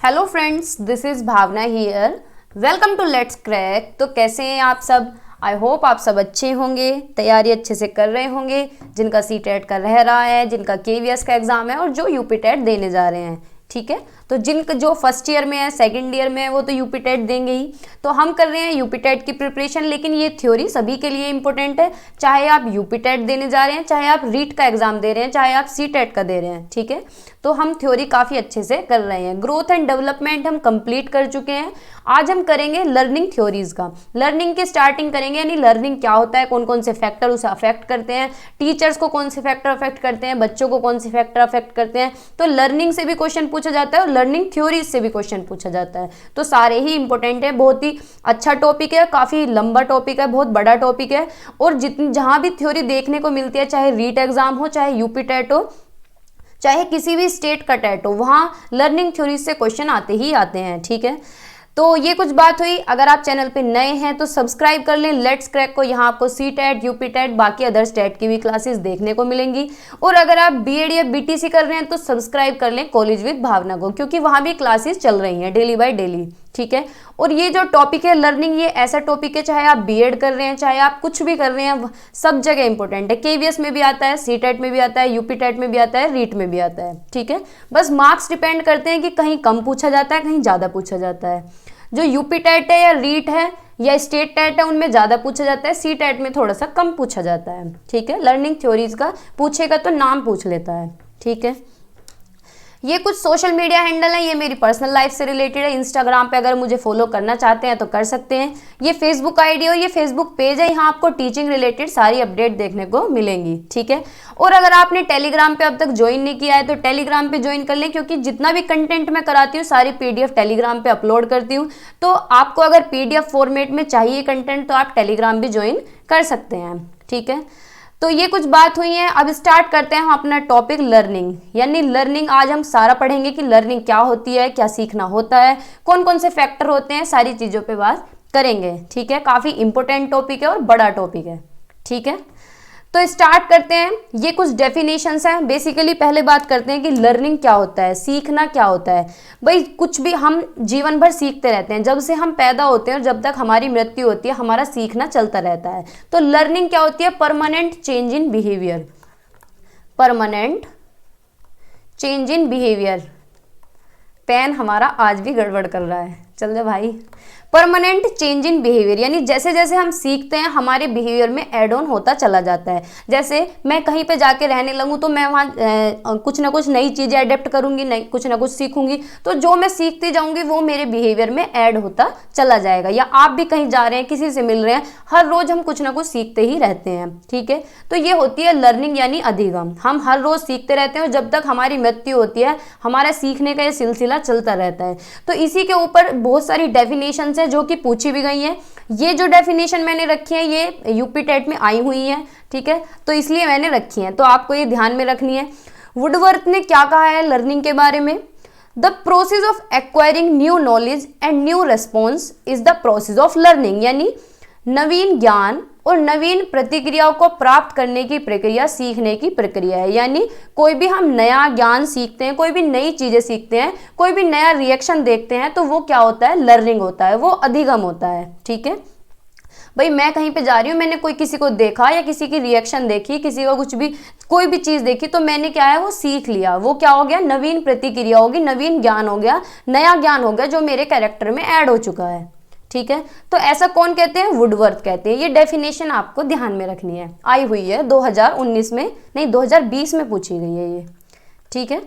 Hello friends, this is Bhavna here. Welcome to let's crack. तो कैसे हैं आप सब? आई होप आप सब अच्छे होंगे, तैयारी अच्छे से कर रहे होंगे। जिनका सीटेट का रह रहा है, जिनका केवीएस का एग्ज़ाम है और जो यूपी टेट देने जा रहे हैं, ठीक है। तो जिनका जो फर्स्ट ईयर में है, सेकंड ईयर में है, वो तो यूपी टेट देंगे ही। तो हम कर रहे हैं यूपी टेट की प्रिपरेशन, लेकिन ये थ्योरी सभी के लिए इंपॉर्टेंट है। चाहे आप यूपी टेट देने जा रहे हैं, चाहे आप रीट का एग्जाम दे रहे हैं, चाहे आप सी टेट का दे रहे हैं, ठीक है। तो हम थ्योरी काफ़ी अच्छे से कर रहे हैं। ग्रोथ एंड डेवलपमेंट हम कंप्लीट कर चुके हैं। आज हम करेंगे लर्निंग थ्योरीज का। लर्निंग की स्टार्टिंग करेंगे, यानी लर्निंग क्या होता है, कौन कौन से फैक्टर उसे अफेक्ट करते हैं, टीचर्स को कौन से फैक्टर अफेक्ट करते हैं, बच्चों को कौन से फैक्टर अफेक्ट करते हैं। तो लर्निंग से भी क्वेश्चन पूछा जाता है और लर्निंग थ्योरीज से भी क्वेश्चन पूछा जाता है। तो सारे ही इंपॉर्टेंट है। बहुत ही अच्छा टॉपिक है, काफ़ी लंबा टॉपिक है, बहुत बड़ा टॉपिक है। और जितनी जहाँ भी थ्योरी देखने को मिलती है, चाहे रीट एग्जाम हो, चाहे यूपी टेट हो, चाहे किसी भी स्टेट का टेट हो, वहाँ लर्निंग थ्योरी से क्वेश्चन आते ही आते हैं, ठीक है। तो ये कुछ बात हुई। अगर आप चैनल पे नए हैं तो सब्सक्राइब कर लें लेट्स क्रैक को। यहाँ आपको सी टेट, यूपी टेट, बाकी अदर स्टेट की भी क्लासेस देखने को मिलेंगी। और अगर आप बीएड या बीटीसी कर रहे हैं तो सब्सक्राइब कर लें कॉलेज विद भावना को, क्योंकि वहाँ भी क्लासेस चल रही हैं डेली बाय डेली, ठीक है। और ये जो टॉपिक है लर्निंग, ये ऐसा टॉपिक है, चाहे आप बीएड कर रहे हैं, चाहे आप कुछ भी कर रहे हैं, सब जगह इंपॉर्टेंट है। केवीएस में भी आता है, सी टेट में भी आता है, यूपी टेट में भी आता है, रीट में भी आता है, ठीक है। बस मार्क्स डिपेंड करते हैं कि कहीं कम पूछा जाता है, कहीं ज़्यादा पूछा जाता है। जो यूपी टेट है या रीट है या स्टेट टेट है, उनमें ज़्यादा पूछा जाता है, सी टेट में थोड़ा सा कम पूछा जाता है, ठीक है। लर्निंग थ्योरीज का पूछेगा तो नाम पूछ लेता है, ठीक है। ये कुछ सोशल मीडिया हैंडल है, ये मेरी पर्सनल लाइफ से रिलेटेड है। इंस्टाग्राम पे अगर मुझे फॉलो करना चाहते हैं तो कर सकते हैं। ये फेसबुक आईडी और ये फेसबुक पेज है, यहाँ आपको टीचिंग रिलेटेड सारी अपडेट देखने को मिलेंगी, ठीक है। और अगर आपने टेलीग्राम पे अब तक ज्वाइन नहीं किया है तो टेलीग्राम पे ज्वाइन कर लें, क्योंकि जितना भी कंटेंट मैं कराती हूँ सारी पीडीएफ टेलीग्राम पे अपलोड करती हूँ। तो आपको अगर पीडीएफ फॉर्मेट में चाहिए कंटेंट तो आप टेलीग्राम भी ज्वाइन कर सकते हैं, ठीक है। तो ये कुछ बात हुई है। अब स्टार्ट करते हैं हम अपना टॉपिक लर्निंग, यानी लर्निंग। आज हम सारा पढ़ेंगे कि लर्निंग क्या होती है, क्या सीखना होता है, कौन कौन से फैक्टर होते हैं, सारी चीज़ों पे बात करेंगे, ठीक है। काफ़ी इंपॉर्टेंट टॉपिक है और बड़ा टॉपिक है, ठीक है। तो स्टार्ट करते हैं। ये कुछ डेफिनेशंस हैं। बेसिकली पहले बात करते हैं कि लर्निंग क्या होता है, सीखना क्या होता है। भाई कुछ भी हम जीवन भर सीखते रहते हैं, जब से हम पैदा होते हैं और जब तक हमारी मृत्यु होती है हमारा सीखना चलता रहता है। तो लर्निंग क्या होती है? Permanent change in behaviour. Permanent change in behaviour. Pen हमारा आज भी गड़बड़ कर रहा है, चल जा भाई। परमानेंट चेंज इन बिहेवियर, यानी जैसे जैसे हम सीखते हैं हमारे बिहेवियर में एड ऑन होता चला जाता है। जैसे मैं कहीं पे जाके रहने लगूँ तो मैं वहाँ कुछ ना कुछ नई चीज़ें अडेप्ट करूँगी, नई कुछ ना कुछ सीखूंगी। तो जो मैं सीखती जाऊँगी वो मेरे बिहेवियर में ऐड होता चला जाएगा। या आप भी कहीं जा रहे हैं, किसी से मिल रहे हैं, हर रोज़ हम कुछ ना कुछ सीखते ही रहते हैं, ठीक है। तो ये होती है लर्निंग यानी अधिगम। हम हर रोज़ सीखते रहते हैं और जब तक हमारी मृत्यु होती है हमारा सीखने का ये सिलसिला चलता रहता है। तो इसी के ऊपर बहुत सारी डेफिनेशन जो कि पूछी भी गई है। ये जो डेफिनेशन मैंने रखी है ये यूपी टेट में आई हुई है, ठीक है। तो इसलिए मैंने रखी है, तो आपको ये ध्यान में रखनी है। वुडवर्थ ने क्या कहा है लर्निंग के बारे में? The process of acquiring new knowledge and new response is the process of learning, यानी नवीन ज्ञान और नवीन प्रतिक्रियाओं को प्राप्त करने की प्रक्रिया सीखने की प्रक्रिया है। यानी कोई भी हम नया ज्ञान सीखते हैं, कोई भी नई चीज़ें सीखते हैं, कोई भी नया रिएक्शन देखते हैं, तो वो क्या होता है? लर्निंग होता है, वो अधिगम होता है, ठीक है। भाई मैं कहीं पे जा रही हूँ, मैंने कोई किसी को देखा या किसी की रिएक्शन देखी, किसी को कुछ भी कोई भी चीज़ देखी, तो मैंने क्या है वो सीख लिया। वो क्या हो गया? नवीन प्रतिक्रिया होगी, नवीन ज्ञान हो गया, नया ज्ञान हो गया जो मेरे कैरेक्टर में ऐड हो चुका है, ठीक है। तो ऐसा कौन कहते हैं? वुडवर्थ कहते हैं। ये डेफिनेशन आपको ध्यान में रखनी है, आई हुई है 2019 में, नहीं 2020 में पूछी गई है ये, ठीक है।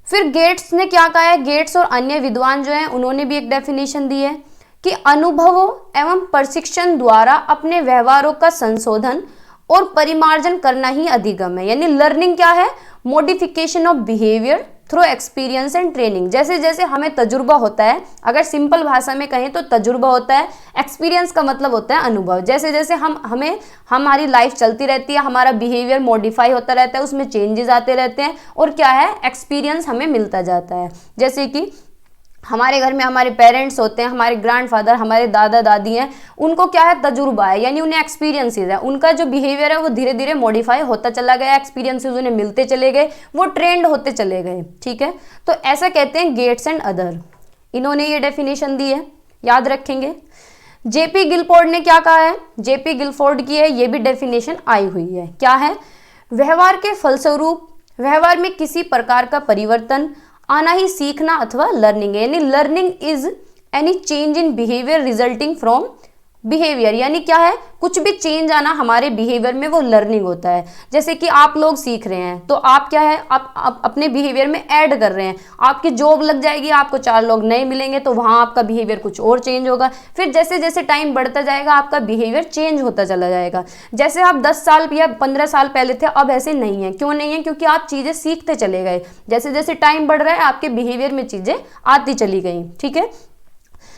फिर गेट्स ने क्या कहा है? गेट्स और अन्य विद्वान जो हैं उन्होंने भी एक डेफिनेशन दी है कि अनुभवों एवं प्रशिक्षण द्वारा अपने व्यवहारों का संशोधन और परिमार्जन करना ही अधिगम है। यानी लर्निंग क्या है? Modification of behaviour through experience and training. जैसे जैसे हमें तजुर्बा होता है, अगर सिंपल भाषा में कहें तो तजुर्बा होता है, एक्सपीरियंस का मतलब होता है अनुभव। जैसे जैसे हमारी लाइफ चलती रहती है, हमारा बिहेवियर मॉडिफाई होता रहता है, उसमें चेंजेस आते रहते हैं और क्या है? एक्सपीरियंस हमें मिलता जाता है। जैसे कि हमारे घर में हमारे पेरेंट्स होते हैं, हमारे ग्रैंडफादर, हमारे दादा दादी हैं, उनको क्या है? तजुर्बा है, यानी उन्हें एक्सपीरियंसेस है। उनका जो बिहेवियर है वो धीरे धीरे मॉडिफाई होता चला गया, एक्सपीरियंसेस उन्हें मिलते चले गए, वो ट्रेंड होते चले गए, ठीक है। तो ऐसा कहते हैं गेट्स एंड अदर, इन्होंने ये डेफिनेशन दी है, याद रखेंगे। जेपी गिलफोर्ड ने क्या कहा है, जेपी गिलफोर्ड की है ये भी डेफिनेशन आई हुई है, क्या है, व्यवहार के फलस्वरूप व्यवहार में किसी प्रकार का परिवर्तन आना ही सीखना अथवा लर्निंग है। यानी learning is any change in behaviour resulting from behaviour, यानी क्या है, कुछ भी चेंज आना हमारे बिहेवियर में वो लर्निंग होता है। जैसे कि आप लोग सीख रहे हैं तो आप क्या है, आप अपने बिहेवियर में ऐड कर रहे हैं, आपकी जॉब लग जाएगी, आपको 4 लोग नए मिलेंगे तो वहाँ आपका बिहेवियर कुछ और चेंज होगा। फिर जैसे जैसे टाइम बढ़ता जाएगा आपका बिहेवियर चेंज होता चला जाएगा। जैसे आप 10 साल या 15 साल पहले थे, अब ऐसे नहीं है। क्यों नहीं है? क्योंकि आप चीज़ें सीखते चले गए, जैसे जैसे टाइम बढ़ रहा है आपके बिहेवियर में चीज़ें आती चली गई। ठीक है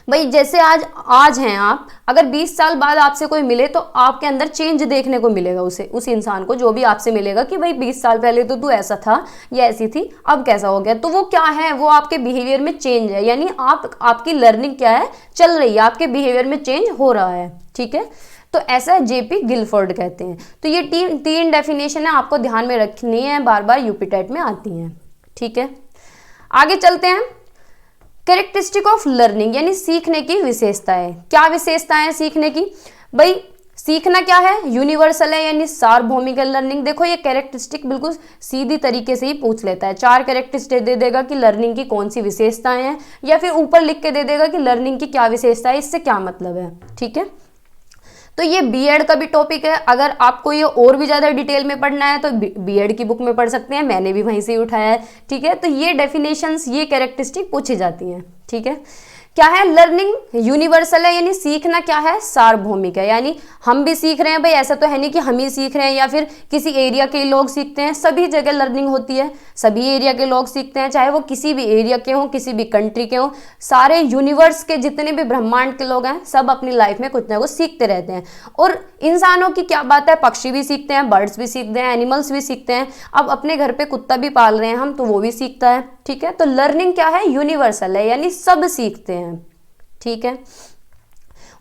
भाई, जैसे आज हैं आप, अगर 20 साल बाद आपसे कोई मिले तो आपके अंदर चेंज देखने को मिलेगा, उस इंसान को जो भी आपसे मिलेगा कि भाई 20 साल पहले तो तू ऐसा था या ऐसी थी, अब कैसा हो गया। तो वो क्या है, वो आपके बिहेवियर में चेंज है, यानी आपकी लर्निंग क्या है, चल रही है, आपके बिहेवियर में चेंज हो रहा है। ठीक है, तो ऐसा जेपी गिलफोर्ड कहते हैं। तो ये तीन डेफिनेशन है, आपको ध्यान में रखनी है, बार बार यूपी टेट में आती हैं। ठीक है, आगे चलते हैं। कैरेक्टरिस्टिक ऑफ लर्निंग, यानी सीखने की विशेषताएं। क्या विशेषताएं हैं सीखने की? भाई सीखना क्या है, यूनिवर्सल है, यानी सार्वभौमिक लर्निंग। देखो ये कैरेक्टरिस्टिक बिल्कुल सीधी तरीके से ही पूछ लेता है, 4 कैरेक्टरिस्टिक दे देगा कि लर्निंग की कौन सी विशेषताएं हैं, या फिर ऊपर लिख के दे देगा कि लर्निंग की क्या विशेषता है, इससे क्या मतलब है। ठीक है, तो ये बीएड का भी टॉपिक है, अगर आपको ये और भी ज़्यादा डिटेल में पढ़ना है तो बीएड की बुक में पढ़ सकते हैं, मैंने भी वहीं से ही उठाया है। ठीक है, तो ये डेफिनेशंस, ये कैरेक्टरिस्टिक पूछी जाती हैं। ठीक है, क्या है, लर्निंग यूनिवर्सल है, यानी सीखना क्या है, सार्वभौमिक है, यानी हम भी सीख रहे हैं भाई, ऐसा तो है नहीं कि हम ही सीख रहे हैं या फिर किसी एरिया के लोग सीखते हैं, सभी जगह लर्निंग होती है, सभी एरिया के लोग सीखते हैं, चाहे वो किसी भी एरिया के हों, किसी भी कंट्री के हों, सारे यूनिवर्स के जितने भी ब्रह्मांड के लोग हैं सब अपनी लाइफ में कुछ ना कुछ सीखते रहते हैं। और इंसानों की क्या बात है, पक्षी भी सीखते हैं, बर्ड्स भी सीखते हैं, एनिमल्स भी सीखते हैं। अब अपने घर पे कुत्ता भी पाल रहे हैं हम, तो वो भी सीखता है। ठीक है, तो लर्निंग क्या है, यूनिवर्सल है, यानी सब सीखते हैं। ठीक है,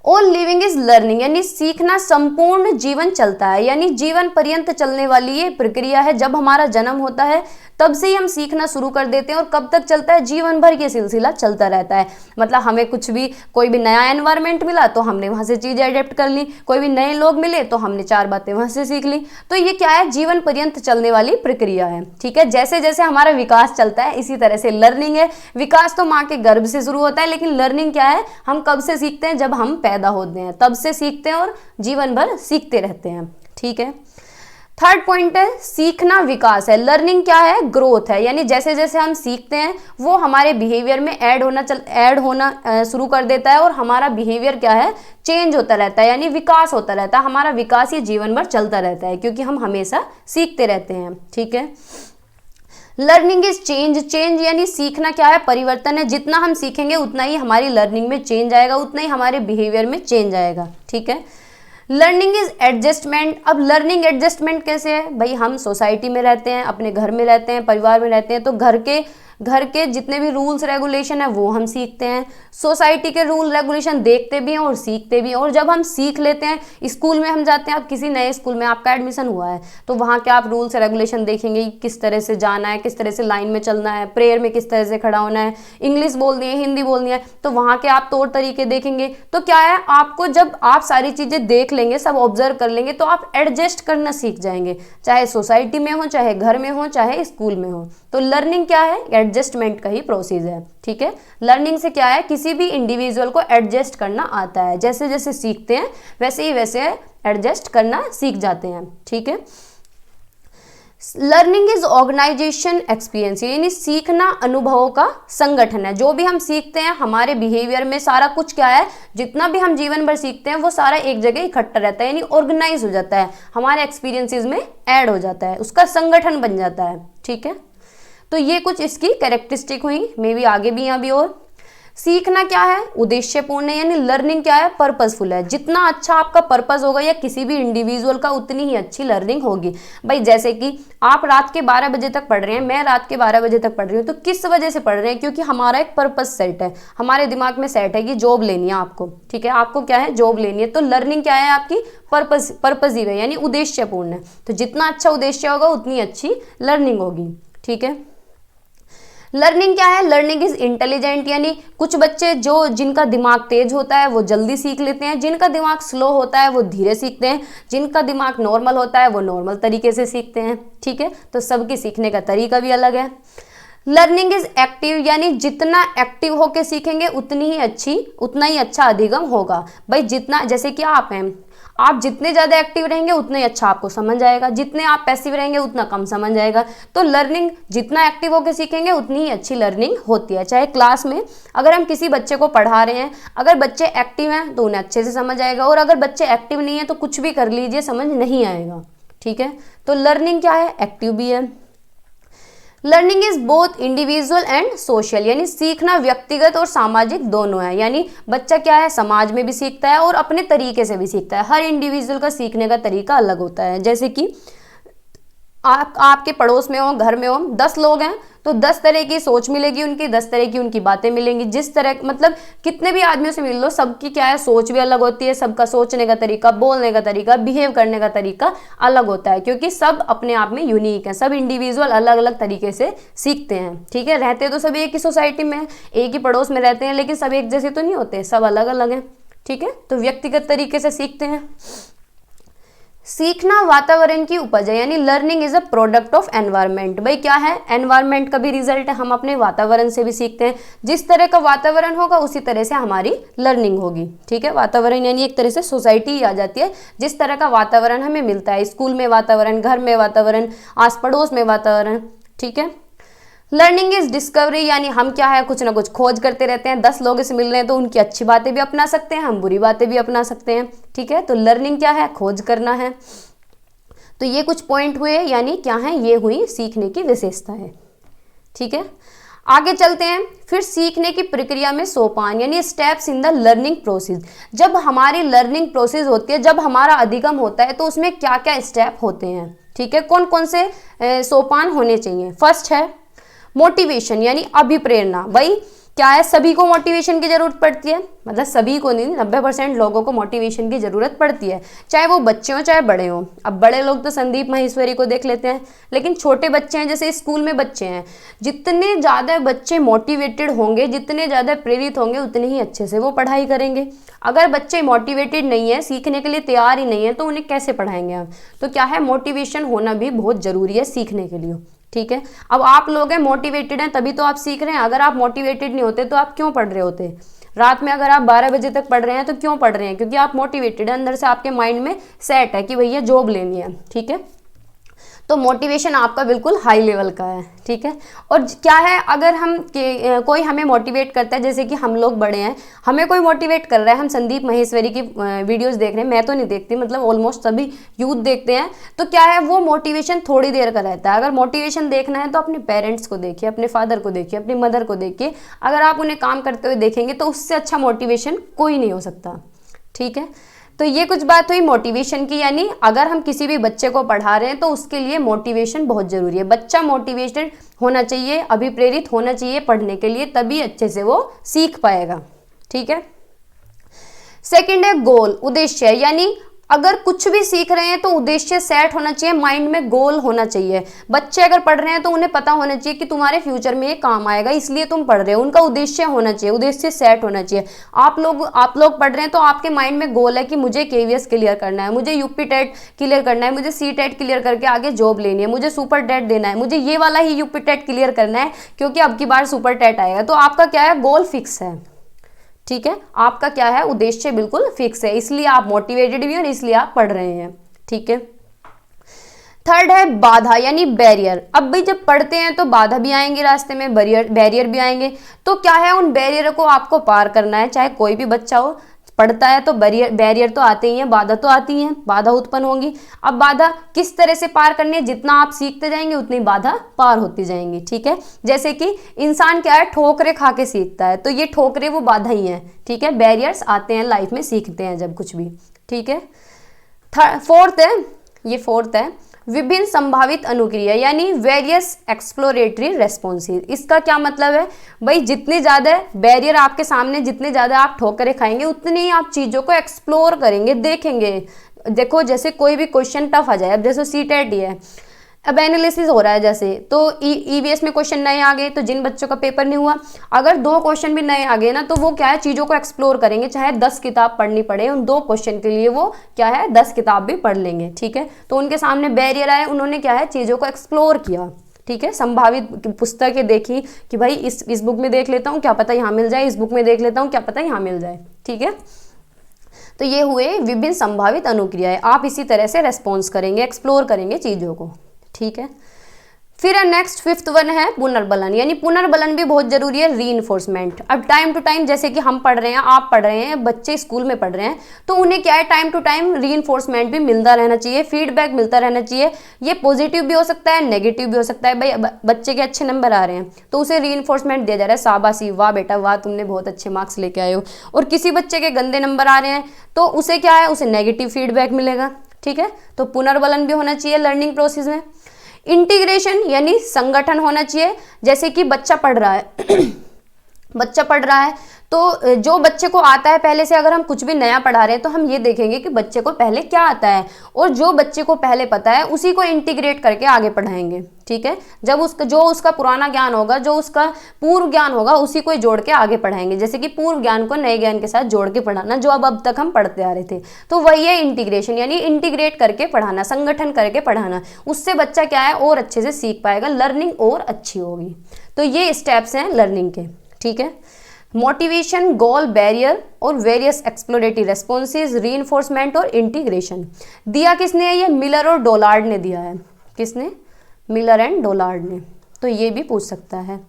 ऑल लिविंग इज लर्निंग, यानी सीखना संपूर्ण जीवन चलता है, यानी जीवन पर्यंत चलने वाली ये प्रक्रिया है। जब हमारा जन्म होता है तब से ही हम सीखना शुरू कर देते हैं, और कब तक चलता है, जीवन भर ये सिलसिला चलता रहता है। मतलब हमें कुछ भी, कोई भी नया एनवायरनमेंट मिला तो हमने वहाँ से चीज़ें अडेप्ट कर ली, कोई भी नए लोग मिले तो हमने 4 बातें वहाँ से सीख ली। तो ये क्या है, जीवन पर्यंत चलने वाली प्रक्रिया है। ठीक है, जैसे जैसे हमारा विकास चलता है इसी तरह से लर्निंग है। विकास तो माँ के गर्भ से शुरू होता है, लेकिन लर्निंग क्या है, हम कब से सीखते हैं, जब हम पैदा होते हैं तब से सीखते हैं, और जीवन भर सीखते रहते हैं। ठीक है, थर्ड पॉइंट है सीखना विकास है। लर्निंग क्या है, ग्रोथ है, यानी जैसे जैसे हम सीखते हैं वो हमारे बिहेवियर में ऐड होना शुरू कर देता है, और हमारा बिहेवियर क्या है, चेंज होता रहता है, यानी विकास होता रहता है। हमारा विकास ये जीवन भर चलता रहता है, क्योंकि हम हमेशा सीखते रहते हैं। ठीक है, लर्निंग इज चेंज यानी सीखना क्या है, परिवर्तन है। जितना हम सीखेंगे उतना ही हमारी लर्निंग में चेंज आएगा, उतना ही हमारे बिहेवियर में चेंज आएगा। ठीक है, लर्निंग इज एडजस्टमेंट। अब लर्निंग एडजस्टमेंट कैसे है भाई, हम सोसाइटी में रहते हैं, अपने घर में रहते हैं, परिवार में रहते हैं, तो घर के जितने भी रूल्स रेगुलेशन है वो हम सीखते हैं। सोसाइटी के रूल रेगुलेशन देखते भी हैं और सीखते भी हैं, और जब हम सीख लेते हैं, स्कूल में हम जाते हैं, अब किसी नए स्कूल में आपका एडमिशन हुआ है तो वहाँ के आप रूल्स रेगुलेशन देखेंगे, किस तरह से जाना है, किस तरह से लाइन में चलना है, प्रेयर में किस तरह से खड़ा होना है, इंग्लिश बोलनी है, हिंदी बोलनी है, तो वहाँ के आप तौर तरीके देखेंगे। तो क्या है, आपको जब आप सारी चीज़ें देख लेंगे, सब ऑब्जर्व कर लेंगे, तो आप एडजस्ट करना सीख जाएंगे, चाहे सोसाइटी में हो, चाहे घर में हो, चाहे स्कूल में हो। तो लर्निंग क्या है, एडजस्टमेंट का ही प्रोसेस है। ठीक है, लर्निंग से क्या है, किसी भी इंडिविजुअल को एडजस्ट करना आता है, जैसे जैसे सीखते हैं वैसे ही वैसे एडजस्ट करना सीख जाते हैं। ठीक है, लर्निंग इज ऑर्गेनाइजेशन एक्सपीरियंस, यानी सीखना अनुभवों का संगठन है। जो भी हम सीखते हैं हमारे बिहेवियर में सारा कुछ क्या है, जितना भी हम जीवन भर सीखते हैं वो सारा एक जगह इकट्ठा रहता है, यानी ऑर्गेनाइज हो जाता है, हमारे एक्सपीरियंसेस में ऐड हो जाता है, उसका संगठन बन जाता है। ठीक है, तो ये कुछ इसकी कैरेक्टरिस्टिक हुई, मे बी आगे भी अभी और। सीखना क्या है, उद्देश्यपूर्ण है, यानी लर्निंग क्या है, पर्पसफुल है। जितना अच्छा आपका पर्पस होगा या किसी भी इंडिविजुअल का, उतनी ही अच्छी लर्निंग होगी। भाई जैसे कि आप रात के 12 बजे तक पढ़ रहे हैं, मैं रात के 12 बजे तक पढ़ रही हूँ, तो किस वजह से पढ़ रहे हैं, क्योंकि हमारा एक पर्पस सेट है, हमारे दिमाग में सेट है कि जॉब लेनी है आपको। ठीक है, आपको क्या है, जॉब लेनी है, तो लर्निंग क्या है आपकी, पर्पसिव है, यानी उद्देश्यपूर्ण है। तो जितना अच्छा उद्देश्य होगा उतनी अच्छी लर्निंग होगी। ठीक है, लर्निंग क्या है? लर्निंग इज इंटेलिजेंट, यानी कुछ बच्चे जो जिनका दिमाग तेज होता है वो जल्दी सीख लेते हैं, जिनका दिमाग स्लो होता है वो धीरे सीखते हैं, जिनका दिमाग नॉर्मल होता है वो नॉर्मल तरीके से सीखते हैं। ठीक है, तो सबके सीखने का तरीका भी अलग है। लर्निंग इज एक्टिव, यानी जितना एक्टिव होके सीखेंगे उतना ही अच्छा अधिगम होगा। भाई जितना, जैसे कि आप हैं, आप जितने ज़्यादा एक्टिव रहेंगे उतना ही अच्छा आपको समझ आएगा, जितने आप पैसिव रहेंगे उतना कम समझ आएगा। तो लर्निंग जितना एक्टिव होकर सीखेंगे उतनी ही अच्छी लर्निंग होती है। चाहे क्लास में अगर हम किसी बच्चे को पढ़ा रहे हैं, अगर बच्चे एक्टिव हैं तो उन्हें अच्छे से समझ आएगा, और अगर बच्चे एक्टिव नहीं है तो कुछ भी कर लीजिए समझ नहीं आएगा। ठीक है, तो लर्निंग क्या है? एक्टिव भी है। Learning is both individual and social, यानी सीखना व्यक्तिगत और सामाजिक दोनों है। यानी बच्चा क्या है? समाज में भी सीखता है और अपने तरीके से भी सीखता है। हर इंडिविजुअल का सीखने का तरीका अलग होता है। जैसे कि आपके पड़ोस में हो, घर में हो, 10 लोग हैं तो 10 तरह की सोच मिलेगी उनकी, 10 तरह की उनकी बातें मिलेंगी। जिस तरह, मतलब कितने भी आदमियों से मिल लो, सबकी क्या है? सोच भी अलग होती है, सबका सोचने का तरीका, बोलने का तरीका, बिहेव करने का तरीका अलग होता है, क्योंकि सब अपने आप में यूनिक है। सब इंडिविजुअल अलग अलग तरीके से सीखते हैं। ठीक है, रहते तो सब एक ही सोसाइटी में, एक ही पड़ोस में रहते हैं, लेकिन सब एक जैसे तो नहीं होते, सब अलग अलग हैं। ठीक है, तो व्यक्तिगत तरीके से सीखते हैं। सीखना वातावरण की उपज है, यानी learning is a product of environment. भाई क्या है? एनवायरनमेंट का भी रिजल्ट है, हम अपने वातावरण से भी सीखते हैं। जिस तरह का वातावरण होगा उसी तरह से हमारी लर्निंग होगी। ठीक है, वातावरण यानी एक तरह से सोसाइटी ही आ जाती है। जिस तरह का वातावरण हमें मिलता है, स्कूल में वातावरण, घर में वातावरण, आस पड़ोस में वातावरण। ठीक है, लर्निंग इज डिस्कवरी, यानी हम क्या है? कुछ ना कुछ खोज करते रहते हैं। 10 लोगों से मिल रहे हैं तो उनकी अच्छी बातें भी अपना सकते हैं, हम बुरी बातें भी अपना सकते हैं। ठीक है, तो लर्निंग क्या है? खोज करना है। तो ये कुछ पॉइंट हुए, यानी क्या है? ये हुई सीखने की विशेषता है। ठीक है, आगे चलते हैं। फिर सीखने की प्रक्रिया में सोपान, यानी steps in the learning process. जब हमारी लर्निंग प्रोसेस होती है, जब हमारा अधिगम होता है, तो उसमें क्या क्या स्टेप होते हैं? ठीक है, कौन कौन से सोपान होने चाहिए? फर्स्ट है मोटिवेशन, यानी अभिप्रेरणा। भाई क्या है? सभी को मोटिवेशन की जरूरत पड़ती है, मतलब सभी को नहीं, 90% लोगों को मोटिवेशन की जरूरत पड़ती है, चाहे वो बच्चे हों चाहे बड़े हों। अब बड़े लोग तो संदीप माहेश्वरी को देख लेते हैं, लेकिन छोटे बच्चे हैं, जैसे स्कूल में बच्चे हैं, जितने ज़्यादा बच्चे मोटिवेटेड होंगे, जितने ज़्यादा प्रेरित होंगे, उतने ही अच्छे से वो पढ़ाई करेंगे। अगर बच्चे मोटिवेटेड नहीं है, सीखने के लिए तैयार ही नहीं है, तो उन्हें कैसे पढ़ाएंगे आप? तो क्या है? मोटिवेशन होना भी बहुत ज़रूरी है सीखने के लिए। ठीक है, अब आप लोग हैं मोटिवेटेड हैं तभी तो आप सीख रहे हैं। अगर आप मोटिवेटेड नहीं होते तो आप क्यों पढ़ रहे होते? रात में अगर आप 12 बजे तक पढ़ रहे हैं तो क्यों पढ़ रहे हैं? क्योंकि आप मोटिवेटेड हैं, अंदर से आपके माइंड में सेट है कि भैया जॉब लेनी है। ठीक है, तो मोटिवेशन आपका बिल्कुल हाई लेवल का है। ठीक है, और क्या है? अगर हम कोई हमें मोटिवेट करता है, जैसे कि हम लोग बड़े हैं, हमें कोई मोटिवेट कर रहा है, हम संदीप माहेश्वरी की वीडियोस देख रहे हैं, मैं तो नहीं देखती, मतलब ऑलमोस्ट सभी यूथ देखते हैं, तो क्या है? वो मोटिवेशन थोड़ी देर का रहता है। अगर मोटिवेशन देखना है तो अपने पेरेंट्स को देखिए, अपने फादर को देखिए, अपनी मदर को देखिए। अगर आप उन्हें काम करते हुए देखेंगे तो उससे अच्छा मोटिवेशन कोई नहीं हो सकता। ठीक है, तो ये कुछ बात हुई मोटिवेशन की, यानी अगर हम किसी भी बच्चे को पढ़ा रहे हैं तो उसके लिए मोटिवेशन बहुत ज़रूरी है। बच्चा मोटिवेटेड होना चाहिए, अभिप्रेरित होना चाहिए पढ़ने के लिए, तभी अच्छे से वो सीख पाएगा। ठीक है, सेकंड है गोल, उद्देश्य, यानी अगर कुछ भी सीख रहे हैं तो उद्देश्य सेट होना चाहिए, माइंड में गोल होना चाहिए। बच्चे अगर पढ़ रहे हैं तो उन्हें पता होना चाहिए कि तुम्हारे फ्यूचर में ये काम आएगा, इसलिए तुम पढ़ रहे हो। उनका उद्देश्य होना चाहिए, उद्देश्य सेट होना चाहिए। आप लोग पढ़ रहे हैं तो आपके माइंड में गोल है कि मुझे केवीएस क्लियर करना है, मुझे यूपी टेट क्लियर करना है, मुझे सी टेट क्लियर करके आगे जॉब लेनी है, मुझे सुपर टेट देना है, मुझे ये वाला ही यूपी टेट क्लियर करना है क्योंकि अब की बार सुपर टेट आएगा। तो आपका क्या है? गोल फिक्स है। ठीक है, आपका क्या है? उद्देश्य बिल्कुल फिक्स है, इसलिए आप मोटिवेटेड भी हैं और इसलिए आप पढ़ रहे हैं। ठीक है, थर्ड है बाधा, यानी बैरियर। अब भाई जब पढ़ते हैं तो बाधा भी आएंगे रास्ते में, बैरियर भी आएंगे, तो क्या है? उन बैरियर को आपको पार करना है। चाहे कोई भी बच्चा हो, पढ़ता है तो बैरियर तो आते ही हैं, बाधा तो आती हैं, बाधा उत्पन्न होंगी। अब बाधा किस तरह से पार करनी है? जितना आप सीखते जाएंगे उतनी बाधा पार होती जाएंगी। ठीक है, जैसे कि इंसान क्या है? ठोकरे खा के सीखता है, तो ये ठोकरे वो बाधा ही हैं। ठीक है, बैरियर्स आते हैं लाइफ में, सीखते हैं जब कुछ भी। ठीक है, फोर्थ है विभिन्न संभावित अनुक्रिया, यानी वेरियस एक्सप्लोरेटरी रेस्पॉन्सेज। इसका क्या मतलब है? भाई जितने ज़्यादा बैरियर आपके सामने, जितने ज़्यादा आप ठोकरें खाएंगे, उतनी ही आप चीज़ों को एक्सप्लोर करेंगे, देखेंगे। देखो जैसे कोई भी क्वेश्चन टफ आ जाए, अब जैसे सी टेट ही है, अब एनालिसिस हो रहा है जैसे, तो ईवीएस में क्वेश्चन नए आ गए, तो जिन बच्चों का पेपर नहीं हुआ, अगर 2 क्वेश्चन भी नए आ गए ना, तो वो क्या है, चीज़ों को एक्सप्लोर करेंगे, चाहे 10 किताब पढ़नी पड़े, उन 2 क्वेश्चन के लिए वो क्या है 10 किताब भी पढ़ लेंगे। ठीक है, तो उनके सामने बैरियर आए, उन्होंने क्या है चीज़ों को एक्सप्लोर किया। ठीक है, संभावित पुस्तकें देखी कि भाई इस बुक में देख लेता हूँ, क्या पता यहाँ मिल जाए, इस बुक में देख लेता हूँ, क्या पता यहाँ मिल जाए। ठीक है, तो ये हुए विभिन्न संभावित अनुक्रियाएं। आप इसी तरह से रेस्पॉन्स करेंगे, एक्सप्लोर करेंगे चीज़ों को। ठीक है, फिर नेक्स्ट 5th वन है पुनर्बलन, यानी पुनर्बलन भी बहुत जरूरी है, रीइंफोर्समेंट। अब टाइम टू टाइम, जैसे कि हम पढ़ रहे हैं, आप पढ़ रहे हैं, बच्चे स्कूल में पढ़ रहे हैं, तो उन्हें क्या है टाइम टू टाइम रीइंफोर्समेंट भी मिलता रहना चाहिए, फीडबैक मिलता रहना चाहिए। ये पॉजिटिव भी हो सकता है, नेगेटिव भी हो सकता है। भाई बच्चे के अच्छे नंबर आ रहे हैं तो उसे रीइंफोर्समेंट दिया जा रहा है, शाबाशी, वाह बेटा वाह, तुमने बहुत अच्छे मार्क्स लेके आए हो। और किसी बच्चे के गंदे नंबर आ रहे हैं तो उसे क्या है, उसे नेगेटिव फीडबैक मिलेगा। ठीक है, तो पुनर्बलन भी होना चाहिए लर्निंग प्रोसेस में। इंटीग्रेशन यानी संगठन होना चाहिए, जैसे कि बच्चा पढ़ रहा है बच्चा पढ़ रहा है तो जो बच्चे को आता है पहले से, अगर हम कुछ भी नया पढ़ा रहे हैं तो हम ये देखेंगे कि बच्चे को पहले क्या आता है, और जो बच्चे को पहले पता है उसी को इंटीग्रेट करके आगे पढ़ाएंगे। ठीक है, जब उसका पुराना ज्ञान होगा, जो उसका पूर्व ज्ञान होगा, उसी को जोड़ के आगे पढ़ाएंगे। जैसे कि पूर्व ज्ञान को नए ज्ञान के साथ जोड़ के पढ़ाना, जो अब तक हम पढ़ते आ रहे थे, तो वही है इंटीग्रेशन, यानी इंटीग्रेट करके पढ़ाना, संगठन करके पढ़ाना। उससे बच्चा क्या है और अच्छे से सीख पाएगा, लर्निंग और अच्छी होगी। तो ये स्टेप्स हैं लर्निंग के। ठीक है, मोटिवेशन, गोल, बैरियर और वेरियस एक्सप्लोरेटरी रेस्पॉन्सेज, रीइंफोर्समेंट और इंटीग्रेशन। दिया किसने है, ये मिलर और डोलार्ड ने दिया है। किसने, मिलर एंड डोलार्ड ने। तो ये भी पूछ सकता है।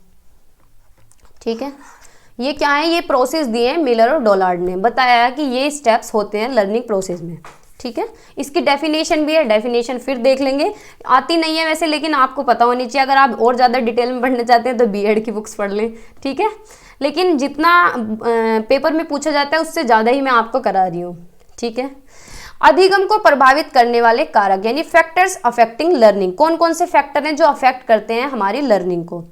ठीक है, ये क्या है, ये प्रोसेस दिए हैं मिलर और डोलार्ड ने, बताया है कि ये स्टेप्स होते हैं लर्निंग प्रोसेस में। ठीक है, इसकी डेफिनेशन भी है, डेफिनेशन फिर देख लेंगे, आती नहीं है वैसे, लेकिन आपको पता होनी चाहिए। अगर आप और ज़्यादा डिटेल में पढ़ना चाहते हैं तो बीएड की बुक्स पढ़ लें। ठीक है, लेकिन जितना पेपर में पूछा जाता है उससे ज़्यादा ही मैं आपको करा रही हूँ। ठीक है, अधिगम को प्रभावित करने वाले कारक यानी फैक्टर्स अफेक्टिंग लर्निंग। कौन कौन से फैक्टर हैं जो अफेक्ट करते हैं हमारी लर्निंग को?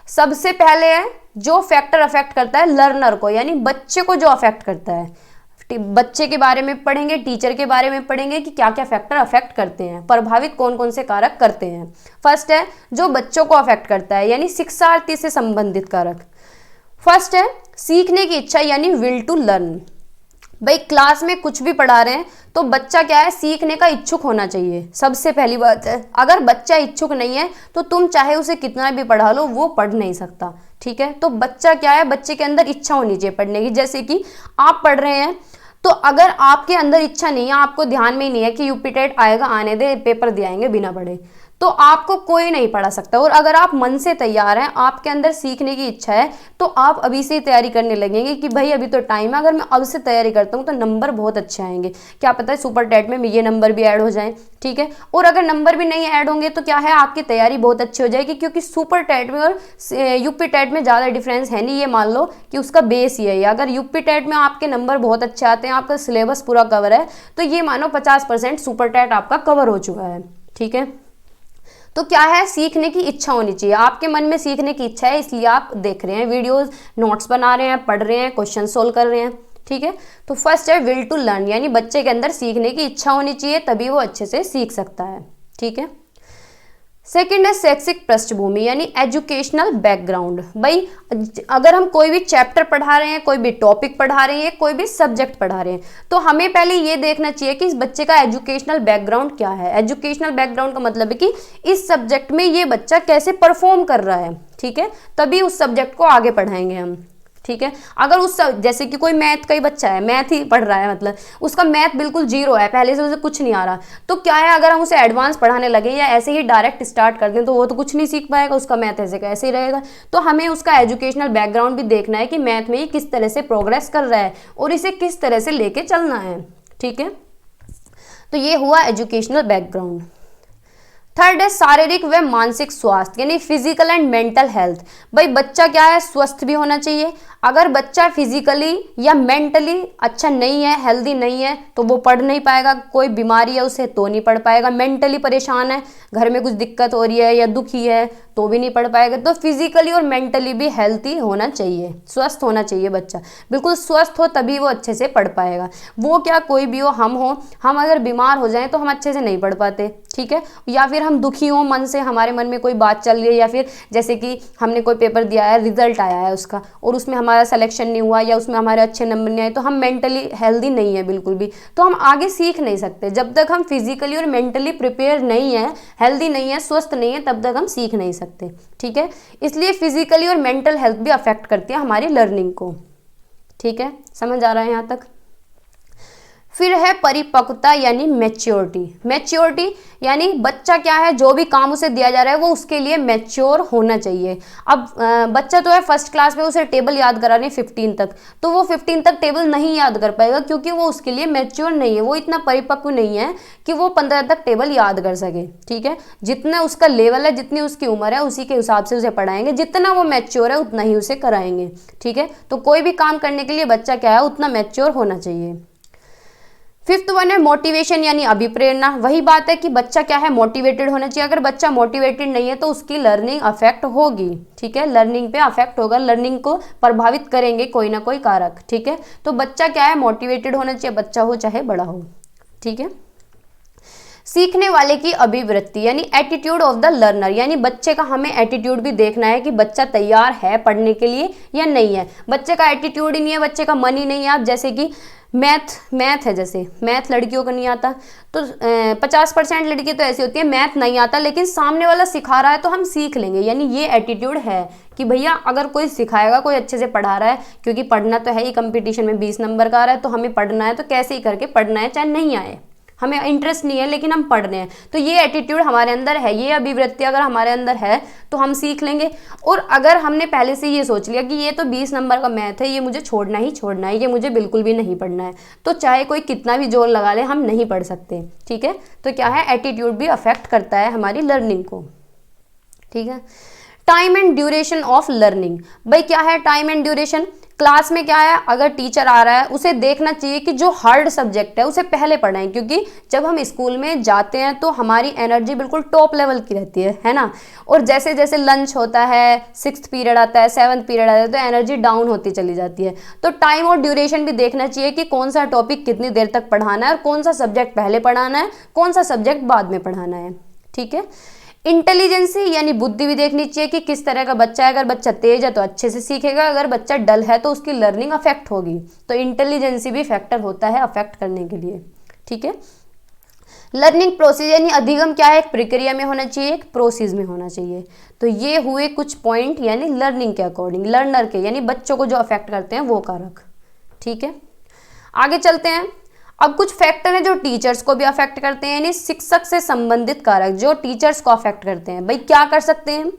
सबसे पहले है जो फैक्टर अफेक्ट करता है लर्नर को, यानी बच्चे को जो अफेक्ट करता है। बच्चे के बारे में पढ़ेंगे, टीचर के बारे में पढ़ेंगे कि क्या क्या फैक्टर अफेक्ट करते हैं, प्रभावित कौन कौन से कारक करते हैं। फर्स्ट है जो बच्चों को अफेक्ट करता है, यानी शिक्षार्थी से संबंधित कारक। फर्स्ट है सीखने की इच्छा, यानी विल टू लर्न। भाई क्लास में कुछ भी पढ़ा रहे हैं तो बच्चा क्या है, सीखने का इच्छुक होना चाहिए, सबसे पहली बात है। अगर बच्चा इच्छुक नहीं है तो तुम चाहे उसे कितना भी पढ़ा लो, वो पढ़ नहीं सकता। ठीक है, तो बच्चा क्या है, बच्चे के अंदर इच्छा होनी चाहिए पढ़ने की। जैसे कि आप पढ़ रहे हैं तो अगर आपके अंदर इच्छा नहीं है, आपको ध्यान में ही नहीं है कि यूपी टेट आएगा, आने दे, पेपर दे आएंगे बिना पढ़े, तो आपको कोई नहीं पढ़ा सकता। और अगर आप मन से तैयार हैं, आपके अंदर सीखने की इच्छा है, तो आप अभी से तैयारी करने लगेंगे कि भाई अभी तो टाइम है, अगर मैं अब से तैयारी करता हूँ तो नंबर बहुत अच्छे आएंगे, क्या पता है सुपर टेट में ये नंबर भी ऐड हो जाए। ठीक है, और अगर नंबर भी नहीं ऐड होंगे तो क्या है, आपकी तैयारी बहुत अच्छी हो जाएगी, क्योंकि सुपर टेट में और यूपी टेट में ज़्यादा डिफरेंस है नहीं। ये मान लो कि उसका बेस ही है। अगर यूपी टेट में आपके नंबर बहुत अच्छे आते हैं, आपका सिलेबस पूरा कवर है, तो ये मानो 50% सुपर टेट आपका कवर हो चुका है। ठीक है, तो क्या है, सीखने की इच्छा होनी चाहिए। आपके मन में सीखने की इच्छा है, इसलिए आप देख रहे हैं वीडियोस, नोट्स बना रहे हैं, पढ़ रहे हैं, क्वेश्चन सोल्व कर रहे हैं। ठीक है, तो फर्स्ट है विल टू लर्न, यानी बच्चे के अंदर सीखने की इच्छा होनी चाहिए, तभी वो अच्छे से सीख सकता है। ठीक है, सेकेंड है शैक्षिक पृष्ठभूमि, यानी एजुकेशनल बैकग्राउंड। भाई अगर हम कोई भी चैप्टर पढ़ा रहे हैं, कोई भी टॉपिक पढ़ा रहे हैं, कोई भी सब्जेक्ट पढ़ा रहे हैं, तो हमें पहले ये देखना चाहिए कि इस बच्चे का एजुकेशनल बैकग्राउंड क्या है। एजुकेशनल बैकग्राउंड का मतलब है कि इस सब्जेक्ट में ये बच्चा कैसे परफॉर्म कर रहा है। ठीक है, तभी उस सब्जेक्ट को आगे पढ़ाएंगे हम। ठीक है, अगर जैसे कि कोई मैथ का ही बच्चा है, मैथ ही पढ़ रहा है, मतलब उसका मैथ बिल्कुल जीरो है, पहले से उसे कुछ नहीं आ रहा, तो क्या है, अगर हम उसे एडवांस पढ़ाने लगे या ऐसे ही डायरेक्ट स्टार्ट कर दें तो वो तो कुछ नहीं सीख पाएगा, उसका मैथ ऐसे कैसे ही रहेगा। तो हमें उसका एजुकेशनल बैकग्राउंड भी देखना है कि मैथ में ये किस तरह से प्रोग्रेस कर रहा है और इसे किस तरह से लेके चलना है। ठीक है, तो ये हुआ एजुकेशनल बैकग्राउंड। थर्ड है शारीरिक व मानसिक स्वास्थ्य, यानी फिजिकल एंड मेंटल हेल्थ। भाई बच्चा क्या है, स्वस्थ भी होना चाहिए। अगर बच्चा फिजिकली या मेंटली अच्छा नहीं है, हेल्दी नहीं है, तो वो पढ़ नहीं पाएगा। कोई बीमारी है उसे तो नहीं पढ़ पाएगा। मेंटली परेशान है, घर में कुछ दिक्कत हो रही है या दुखी है, तो भी नहीं पढ़ पाएगा। तो फिजिकली और मेंटली भी हेल्थी होना चाहिए, स्वस्थ होना चाहिए बच्चा। बिल्कुल स्वस्थ हो तभी वो अच्छे से पढ़ पाएगा। वो क्या कोई भी हो, हम अगर बीमार हो जाएं तो हम अच्छे से नहीं पढ़ पाते। ठीक है, या फिर अगर हम दुखी हों मन से, हमारे मन में कोई बात चल रही है, या फिर जैसे कि हमने कोई पेपर दिया है, रिजल्ट आया है उसका और उसमें हमारा सिलेक्शन नहीं हुआ या उसमें हमारे अच्छे नंबर नहीं आए, तो हम मेंटली हेल्दी नहीं है बिल्कुल भी, तो हम आगे सीख नहीं सकते। जब तक हम फिजिकली और मेंटली प्रिपेयर नहीं है, हेल्दी नहीं है, स्वस्थ नहीं है, तब तक हम सीख नहीं सकते। ठीक है, इसलिए फिजिकली और मेंटल हेल्थ भी अफेक्ट करती है हमारी लर्निंग को। ठीक है, समझ आ रहा है यहाँ तक। फिर है परिपक्वता यानी मैच्योरिटी। मैच्योरिटी यानी बच्चा क्या है, जो भी काम उसे दिया जा रहा है वो उसके लिए मैच्योर होना चाहिए। अब बच्चा तो है फर्स्ट क्लास में, उसे टेबल याद कराने 15 तक, तो वो 15 तक टेबल नहीं याद कर पाएगा, क्योंकि वो उसके लिए मैच्योर नहीं है, वो इतना परिपक्व नहीं है कि वो 15 तक टेबल याद कर सके। ठीक है, जितना उसका लेवल है, जितनी उसकी उम्र है, उसी के हिसाब से उसे पढ़ाएंगे, जितना वो मैच्योर है उतना ही उसे कराएंगे। ठीक है, तो कोई भी काम करने के लिए बच्चा क्या है, उतना मैच्योर होना चाहिए। फिफ्थ वन है मोटिवेशन यानी अभिप्रेरणा। वही बात है कि बच्चा क्या है, मोटिवेटेड होना चाहिए। अगर बच्चा मोटिवेटेड नहीं है तो उसकी लर्निंग अफेक्ट होगी। ठीक है, लर्निंग पे अफेक्ट होगा, लर्निंग को प्रभावित करेंगे कोई ना कोई कारक। ठीक है, तो बच्चा क्या है, मोटिवेटेड होना चाहिए, बच्चा हो चाहे बड़ा हो। ठीक है, सीखने वाले की अभिवृत्ति यानी एटीट्यूड ऑफ द लर्नर, यानी बच्चे का हमें एटीट्यूड भी देखना है कि बच्चा तैयार है पढ़ने के लिए या नहीं है। बच्चे का एटीट्यूड ही नहीं है, बच्चे का मन ही नहीं है। आप जैसे कि मैथ है, जैसे मैथ लड़कियों को नहीं आता, तो 50% लड़की तो ऐसी होती है मैथ नहीं आता, लेकिन सामने वाला सिखा रहा है तो हम सीख लेंगे, यानी ये एटीट्यूड है कि भैया अगर कोई सिखाएगा, कोई अच्छे से पढ़ा रहा है, क्योंकि पढ़ना तो है ही, कंपटीशन में 20 नंबर का आ रहा है, तो हमें पढ़ना है, तो कैसे ही करके पढ़ना है, चाहे नहीं आए, हमें इंटरेस्ट नहीं है लेकिन हम पढ़ रहे हैं, तो ये एटीट्यूड हमारे अंदर है, ये अभिवृत्ति अगर हमारे अंदर है तो हम सीख लेंगे। और अगर हमने पहले से ये सोच लिया कि ये तो 20 नंबर का मैथ है, ये मुझे छोड़ना ही छोड़ना है, ये मुझे बिल्कुल भी नहीं पढ़ना है, तो चाहे कोई कितना भी जोर लगा ले, हम नहीं पढ़ सकते। ठीक है, तो क्या है, एटीट्यूड भी अफेक्ट करता है हमारी लर्निंग को। ठीक है, time and duration of learning. भाई क्या है टाइम एंड ड्यूरेशन, क्लास में क्या है, अगर टीचर आ रहा है उसे देखना चाहिए कि जो हार्ड सब्जेक्ट है उसे पहले पढ़ाएं, क्योंकि जब हम स्कूल में जाते हैं तो हमारी एनर्जी बिल्कुल टॉप लेवल की रहती है ना। और जैसे जैसे लंच होता है, 6th पीरियड आता है, 7th पीरियड आता है, तो एनर्जी डाउन होती चली जाती है। तो टाइम और ड्यूरेशन भी देखना चाहिए कि कौन सा टॉपिक कितनी देर तक पढ़ाना है और कौन सा सब्जेक्ट पहले पढ़ाना है, कौन सा सब्जेक्ट बाद में पढ़ाना है। ठीक है, इंटेलिजेंसी यानी बुद्धि भी देखनी चाहिए कि किस तरह का बच्चा है। अगर बच्चा तेज है तो अच्छे से सीखेगा, अगर बच्चा डल है तो उसकी लर्निंग अफेक्ट होगी। तो इंटेलिजेंसी भी फैक्टर होता है अफेक्ट करने के लिए। ठीक है, लर्निंग प्रोसेस यानी अधिगम क्या है, एक प्रक्रिया में होना चाहिए, एक प्रोसेस में होना चाहिए। तो ये हुए कुछ पॉइंट यानी लर्निंग के अकॉर्डिंग, लर्नर के यानी बच्चों को जो अफेक्ट करते हैं वो कारक। ठीक है, आगे चलते हैं। अब कुछ फैक्टर हैं जो टीचर्स को भी अफेक्ट करते हैं, यानी शिक्षक से संबंधित कारक जो टीचर्स को अफेक्ट करते हैं। भाई क्या कर सकते हैं,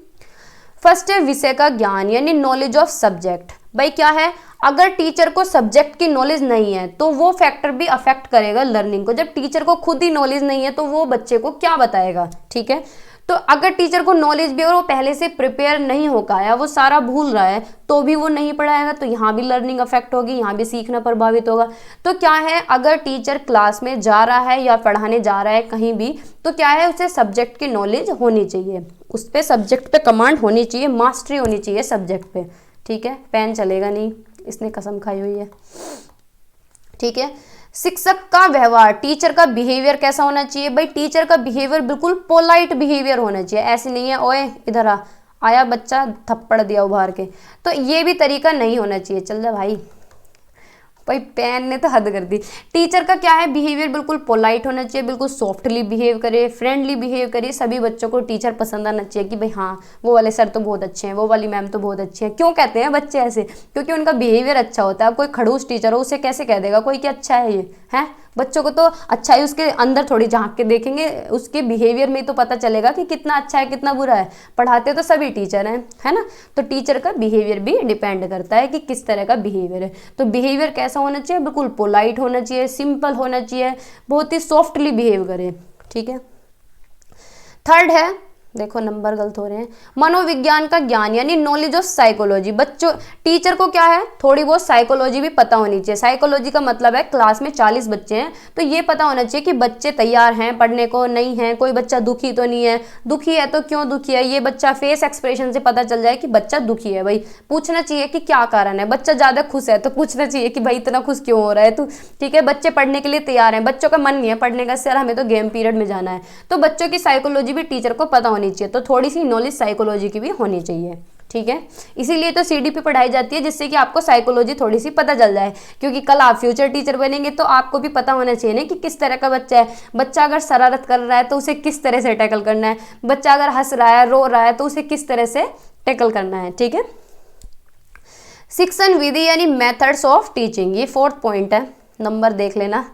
फर्स्ट है विषय का ज्ञान यानी नॉलेज ऑफ सब्जेक्ट। भाई क्या है, अगर टीचर को सब्जेक्ट की नॉलेज नहीं है तो वो फैक्टर भी अफेक्ट करेगा लर्निंग को। जब टीचर को खुद ही नॉलेज नहीं है तो वो बच्चे को क्या बताएगा। ठीक है, तो अगर टीचर को नॉलेज भी और वो पहले से प्रिपेयर नहीं हो पाया, वो सारा भूल रहा है, तो भी वो नहीं पढ़ाएगा, तो यहाँ भी लर्निंग अफेक्ट होगी, यहाँ भी सीखना प्रभावित होगा। तो क्या है, अगर टीचर क्लास में जा रहा है या पढ़ाने जा रहा है कहीं भी, तो क्या है, उसे सब्जेक्ट की नॉलेज होनी चाहिए, उस पर सब्जेक्ट पे कमांड होनी चाहिए, मास्टरी होनी चाहिए सब्जेक्ट पे। ठीक है, पेन चलेगा नहीं, इसने कसम खाई हुई है। ठीक है, शिक्षक का व्यवहार, टीचर का बिहेवियर कैसा होना चाहिए। भाई टीचर का बिहेवियर बिल्कुल पोलाइट बिहेवियर होना चाहिए, ऐसे नहीं है ओए इधर आया बच्चा थप्पड़ दिया उभार के, तो ये भी तरीका नहीं होना चाहिए। चल जा भाई, भाई पेन ने तो हद कर दी। टीचर का क्या है, बिहेवियर बिल्कुल पोलाइट होना चाहिए, बिल्कुल सॉफ्टली बिहेव करे, फ्रेंडली बिहेव करे। सभी बच्चों को टीचर पसंद आना चाहिए कि भाई हाँ वो वाले सर तो बहुत अच्छे हैं, वो वाली मैम तो बहुत अच्छी है। क्यों कहते हैं बच्चे ऐसे, क्योंकि उनका बिहेवियर अच्छा होता है। अब कोई खड़ूस टीचर हो उसे कैसे कह देगा कोई कि अच्छा है ये है, बच्चों को तो अच्छा है उसके अंदर थोड़ी झांक के देखेंगे, उसके बिहेवियर में तो पता चलेगा कि कितना अच्छा है कितना बुरा है। पढ़ाते तो सभी टीचर हैं, है ना। तो टीचर का बिहेवियर भी डिपेंड करता है कि किस तरह का बिहेवियर है। तो बिहेवियर कैसा होना चाहिए, बिल्कुल पोलाइट होना चाहिए, सिंपल होना चाहिए, बहुत ही सॉफ्टली बिहेव करे। ठीक है, थर्ड है देखो नंबर गलत हो रहे हैं। मनोविज्ञान का ज्ञान यानी नॉलेज ऑफ साइकोलॉजी। बच्चों टीचर को क्या है, थोड़ी बहुत साइकोलॉजी भी पता होनी चाहिए। साइकोलॉजी का मतलब है क्लास में 40 बच्चे हैं तो ये पता होना चाहिए कि बच्चे तैयार हैं पढ़ने को, नहीं है, कोई बच्चा दुखी तो नहीं है, दुखी है तो क्यों दुखी है, ये बच्चा फेस एक्सप्रेशन से पता चल जाए कि बच्चा दुखी है। भाई पूछना चाहिए कि क्या कारण है। बच्चा ज़्यादा खुश है तो पूछना चाहिए कि भाई इतना खुश क्यों हो रहा है तू, ठीक है। बच्चे पढ़ने के लिए तैयार हैं, बच्चों का मन नहीं है पढ़ने का, सर हमें तो गेम पीरियड में जाना है, तो बच्चों की साइकोलॉजी भी टीचर को पता होनी चाहिए। तो थोड़ी सी नॉलेज साइकोलॉजी की भी होनी चाहिए, ठीक है। इसीलिए तो सीडीपी पढ़ाई जाती है, जिससे कि आपको साइकोलॉजी थोड़ी सी पता चल जाए, क्योंकि कल आप फ्यूचर टीचर बनेंगे तो आपको भी पता होना चाहिए ना कि किस तरह का बच्चा है। बच्चा अगर शरारत कर रहा है तो उसे किस तरह से टैकल करना है, बच्चा अगर हंस रहा है, रो रहा है तो उसे किस तरह से टैकल करना है, ठीक है। शिक्षण विधि यानी मेथड्स ऑफ टीचिंग, ये 4th पॉइंट है, नंबर देख लेना।